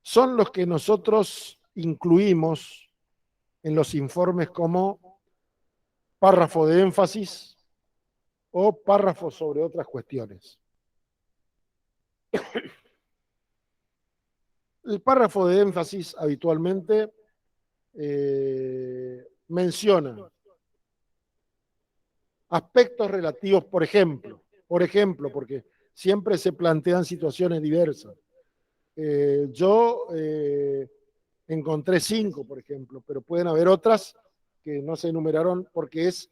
S1: Son los que nosotros incluimos en los informes como párrafo de énfasis o párrafo sobre otras cuestiones. El párrafo de énfasis habitualmente menciona aspectos relativos, por ejemplo, porque siempre se plantean situaciones diversas. Yo encontré 5, por ejemplo, pero pueden haber otras que no se enumeraron porque es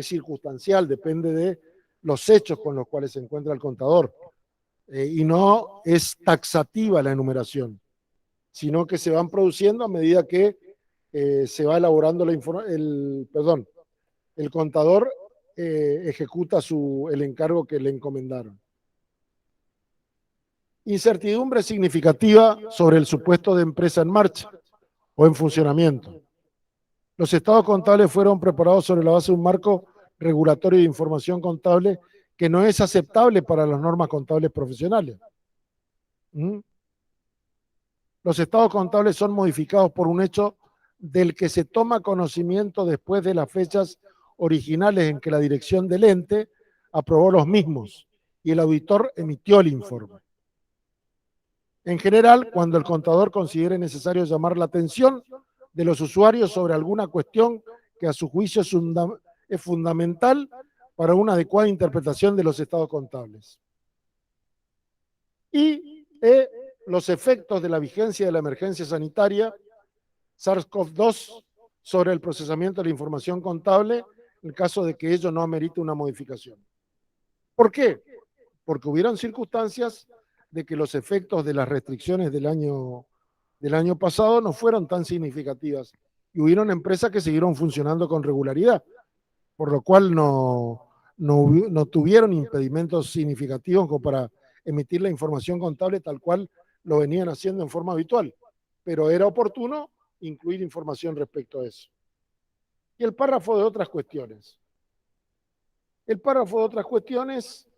S1: circunstancial, depende de los hechos con los cuales se encuentra el contador. Y no es taxativa la enumeración, sino que se van produciendo a medida que se va elaborando el contador ejecuta el encargo que le encomendaron. Incertidumbre significativa sobre el supuesto de empresa en marcha o en funcionamiento. Los estados contables fueron preparados sobre la base de un marco regulatorio de información contable que no es aceptable para las normas contables profesionales. ¿Mm? Los estados contables son modificados por un hecho del que se toma conocimiento después de las fechas originales en que la dirección del ente aprobó los mismos y el auditor emitió el informe. En general, cuando el contador considere necesario llamar la atención de los usuarios sobre alguna cuestión que a su juicio es fundamental para una adecuada interpretación de los estados contables. Y los efectos de la vigencia de la emergencia sanitaria SARS-CoV-2 sobre el procesamiento de la información contable en caso de que ello no amerite una modificación. ¿Por qué? Porque hubieron circunstancias de que los efectos de las restricciones del año pasado no fueron tan significativas y hubieron empresas que siguieron funcionando con regularidad, por lo cual no tuvieron impedimentos significativos como para emitir la información contable tal cual lo venían haciendo en forma habitual, pero era oportuno incluir información respecto a eso. Y el párrafo de otras cuestiones. El párrafo de otras cuestiones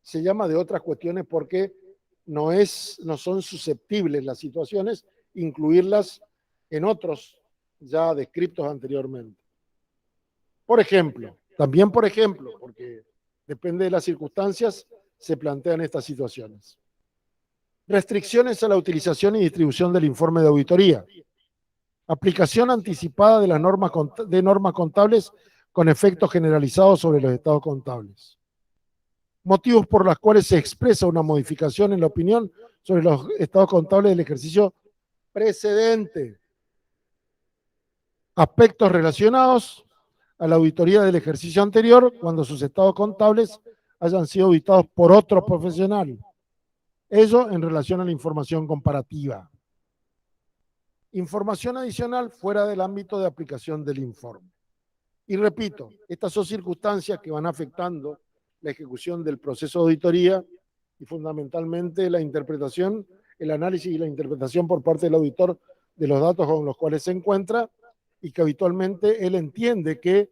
S1: se llama de otras cuestiones porque no son susceptibles las situaciones, incluirlas en otros ya descritos anteriormente. Por ejemplo, porque depende de las circunstancias, se plantean estas situaciones. Restricciones a la utilización y distribución del informe de auditoría. Aplicación anticipada de las normas contables con efectos generalizados sobre los estados contables. Motivos por los cuales se expresa una modificación en la opinión sobre los estados contables del ejercicio precedente. Aspectos relacionados a la auditoría del ejercicio anterior cuando sus estados contables hayan sido auditados por otro profesional. Ello en relación a la información comparativa. Información adicional fuera del ámbito de aplicación del informe. Y repito, estas son circunstancias que van afectando la ejecución del proceso de auditoría y fundamentalmente la interpretación, el análisis y la interpretación por parte del auditor de los datos con los cuales se encuentra y que habitualmente él entiende que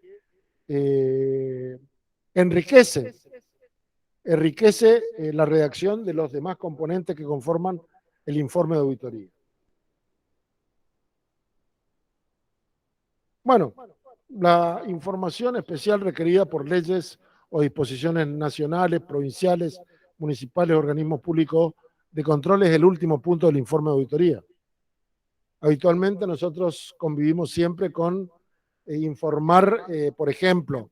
S1: enriquece la redacción de los demás componentes que conforman el informe de auditoría. Bueno, la información especial requerida por leyes o disposiciones nacionales, provinciales, municipales, organismos públicos de control es el último punto del informe de auditoría. Habitualmente nosotros convivimos siempre con informar, por ejemplo,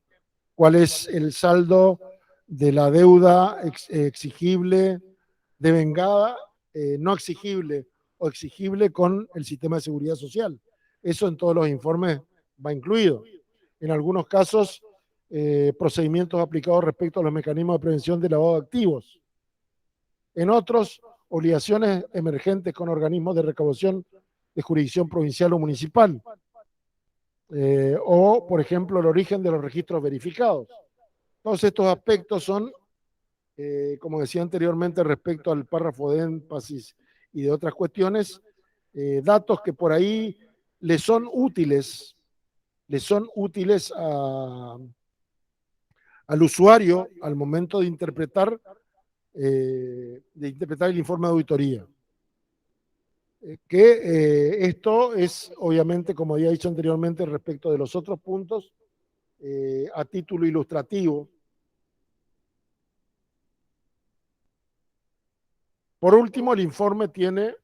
S1: cuál es el saldo de la deuda exigible, devengada, no exigible o exigible con el sistema de seguridad social. Eso en todos los informes va incluido. En algunos casos, procedimientos aplicados respecto a los mecanismos de prevención de lavado de activos. En otros, obligaciones emergentes con organismos de recaudación de jurisdicción provincial o municipal. O, por ejemplo, el origen de los registros verificados. Todos estos aspectos son, como decía anteriormente, respecto al párrafo de énfasis y de otras cuestiones, datos que por ahí le son útiles al usuario al momento de interpretar el informe de auditoría. Esto es, obviamente, como había dicho anteriormente, respecto de los otros puntos, a título ilustrativo. Por último, el informe tiene,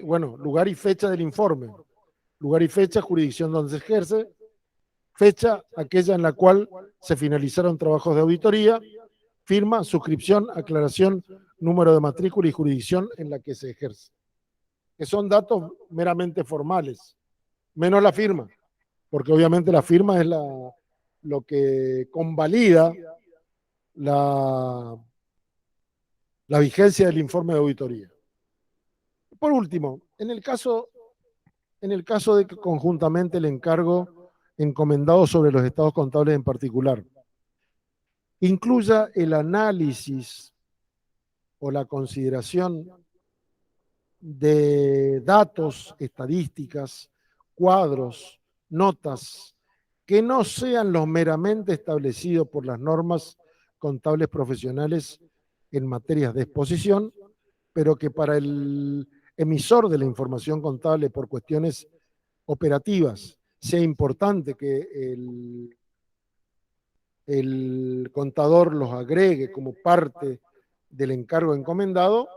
S1: bueno, lugar y fecha del informe. Lugar y fecha, jurisdicción donde se ejerce, fecha aquella en la cual se finalizaron trabajos de auditoría, firma, suscripción, aclaración, número de matrícula y jurisdicción en la que se ejerce, que son datos meramente formales, menos la firma, porque obviamente la firma es lo que convalida la, la vigencia del informe de auditoría. Por último, en el caso de que conjuntamente el encargo encomendado sobre los estados contables en particular incluya el análisis o la consideración de datos, estadísticas, cuadros, notas, que no sean los meramente establecidos por las normas contables profesionales en materias de exposición, pero que para el emisor de la información contable por cuestiones operativas sea importante que el contador los agregue como parte del encargo encomendado,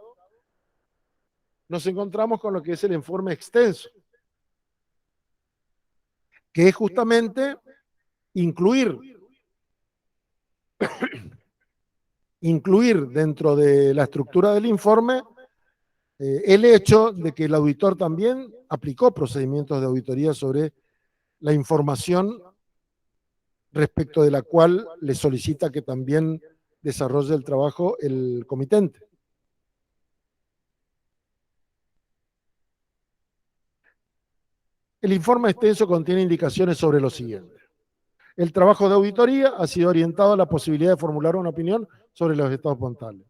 S1: nos encontramos con lo que es el informe extenso, que es justamente incluir, incluir dentro de la estructura del informe el hecho de que el auditor también aplicó procedimientos de auditoría sobre la información respecto de la cual le solicita que también desarrolle el trabajo el comitente. El informe extenso contiene indicaciones sobre lo siguiente. El trabajo de auditoría ha sido orientado a la posibilidad de formular una opinión sobre los estados contables.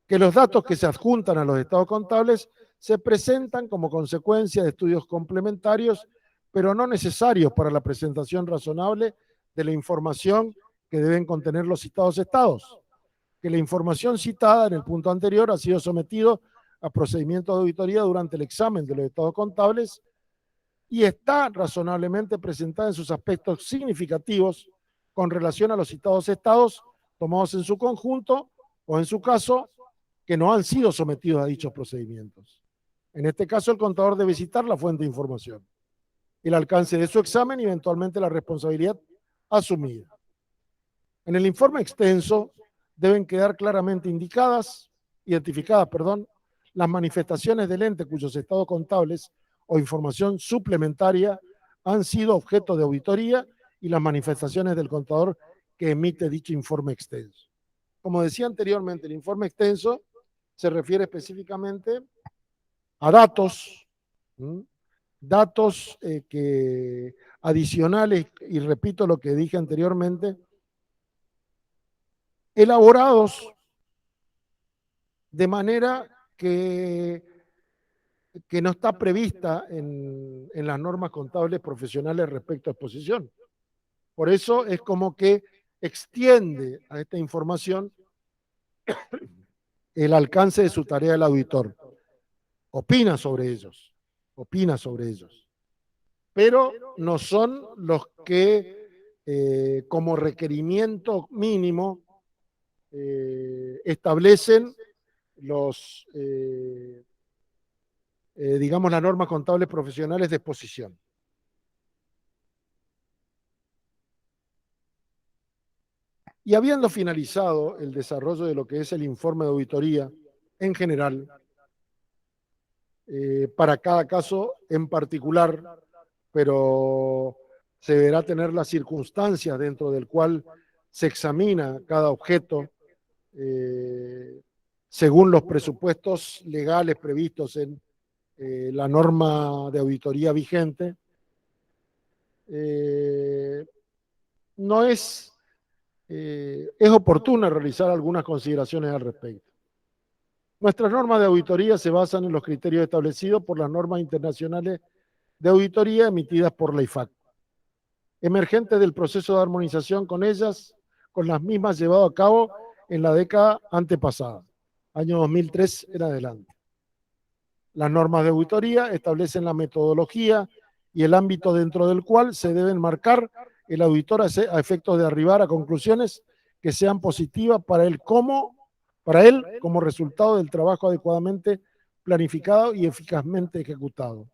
S1: Que los datos que se adjuntan a los estados contables se presentan como consecuencia de estudios complementarios, pero no necesarios para la presentación razonable de la información que deben contener los citados estados. Que la información citada en el punto anterior ha sido sometido a procedimientos de auditoría durante el examen de los estados contables y está razonablemente presentada en sus aspectos significativos con relación a los citados estados tomados en su conjunto o en su caso que no han sido sometidos a dichos procedimientos. En este caso, el contador debe citar la fuente de información, el alcance de su examen y eventualmente la responsabilidad asumida. En el informe extenso deben quedar claramente identificadas, las manifestaciones del ente cuyos estados contables o información suplementaria han sido objeto de auditoría y las manifestaciones del contador que emite dicho informe extenso. Como decía anteriormente, el informe extenso se refiere específicamente a datos, datos que adicionales, y repito lo que dije anteriormente, elaborados de manera que no está prevista en las normas contables profesionales respecto a exposición. Por eso es como que extiende a esta información el alcance de su tarea del auditor. Opina sobre ellos, pero no son los que como requerimiento mínimo establecen digamos, las normas contables profesionales de exposición. Y habiendo finalizado el desarrollo de lo que es el informe de auditoría en general, para cada caso en particular, pero se deberá tener las circunstancias dentro del cual se examina cada objeto según los presupuestos legales previstos en la norma de auditoría vigente. No es oportuna realizar algunas consideraciones al respecto. Nuestras normas de auditoría se basan en los criterios establecidos por las normas internacionales de auditoría emitidas por la IFAC, emergentes del proceso de armonización con ellas, con las mismas llevado a cabo en la década antepasada. año 2003 en adelante. Las normas de auditoría establecen la metodología y el ámbito dentro del cual se debe enmarcar el auditor a efectos de arribar a conclusiones que sean positivas para él como resultado del trabajo adecuadamente planificado y eficazmente ejecutado.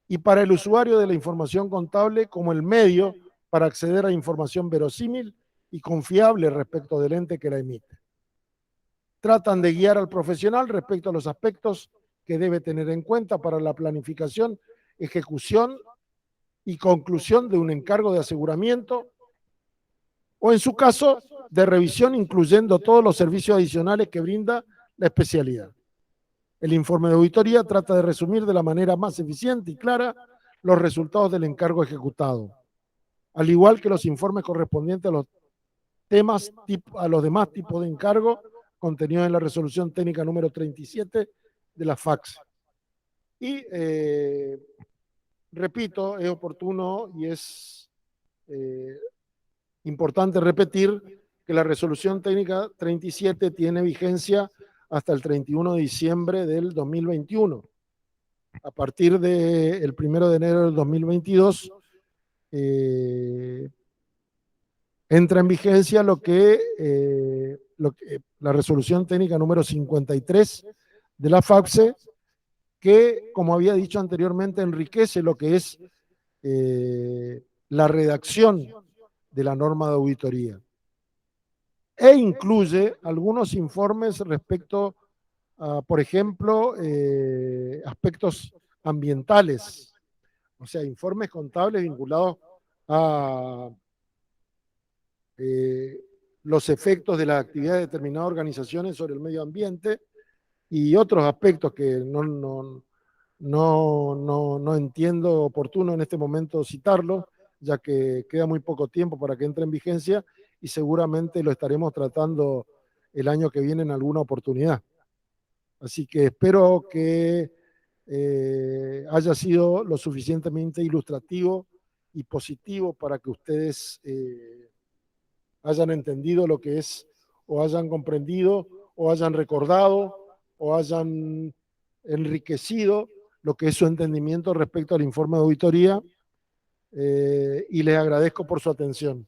S1: Y para el usuario de la información contable como el medio para acceder a información verosímil y confiable respecto del ente que la emite. Tratan de guiar al profesional respecto a los aspectos que debe tener en cuenta para la planificación, ejecución y conclusión de un encargo de aseguramiento o, en su caso, de revisión, incluyendo todos los servicios adicionales que brinda la especialidad. El informe de auditoría trata de resumir de la manera más eficiente y clara los resultados del encargo ejecutado, al igual que los informes correspondientes a los demás tipos de encargo contenidos en la resolución técnica número 37 de la FACS. Y repito, es oportuno y es importante repetir que la resolución técnica 37 tiene vigencia hasta el 31 de diciembre del 2021. A partir del 1 de enero del 2022 entra en vigencia la resolución técnica número 53 de la FAPSE, que, como había dicho anteriormente, enriquece lo que es la redacción de la norma de auditoría e incluye algunos informes respecto a, por ejemplo, aspectos ambientales, o sea, informes contables vinculados a los efectos de las actividades de determinadas organizaciones sobre el medio ambiente y otros aspectos que no entiendo oportuno en este momento citarlo, ya que queda muy poco tiempo para que entre en vigencia y seguramente lo estaremos tratando el año que viene en alguna oportunidad. Así que espero que haya sido lo suficientemente ilustrativo y positivo para que ustedes hayan entendido lo que es, o hayan comprendido, o hayan recordado, o hayan enriquecido lo que es su entendimiento respecto al informe de auditoría, y les agradezco por su atención.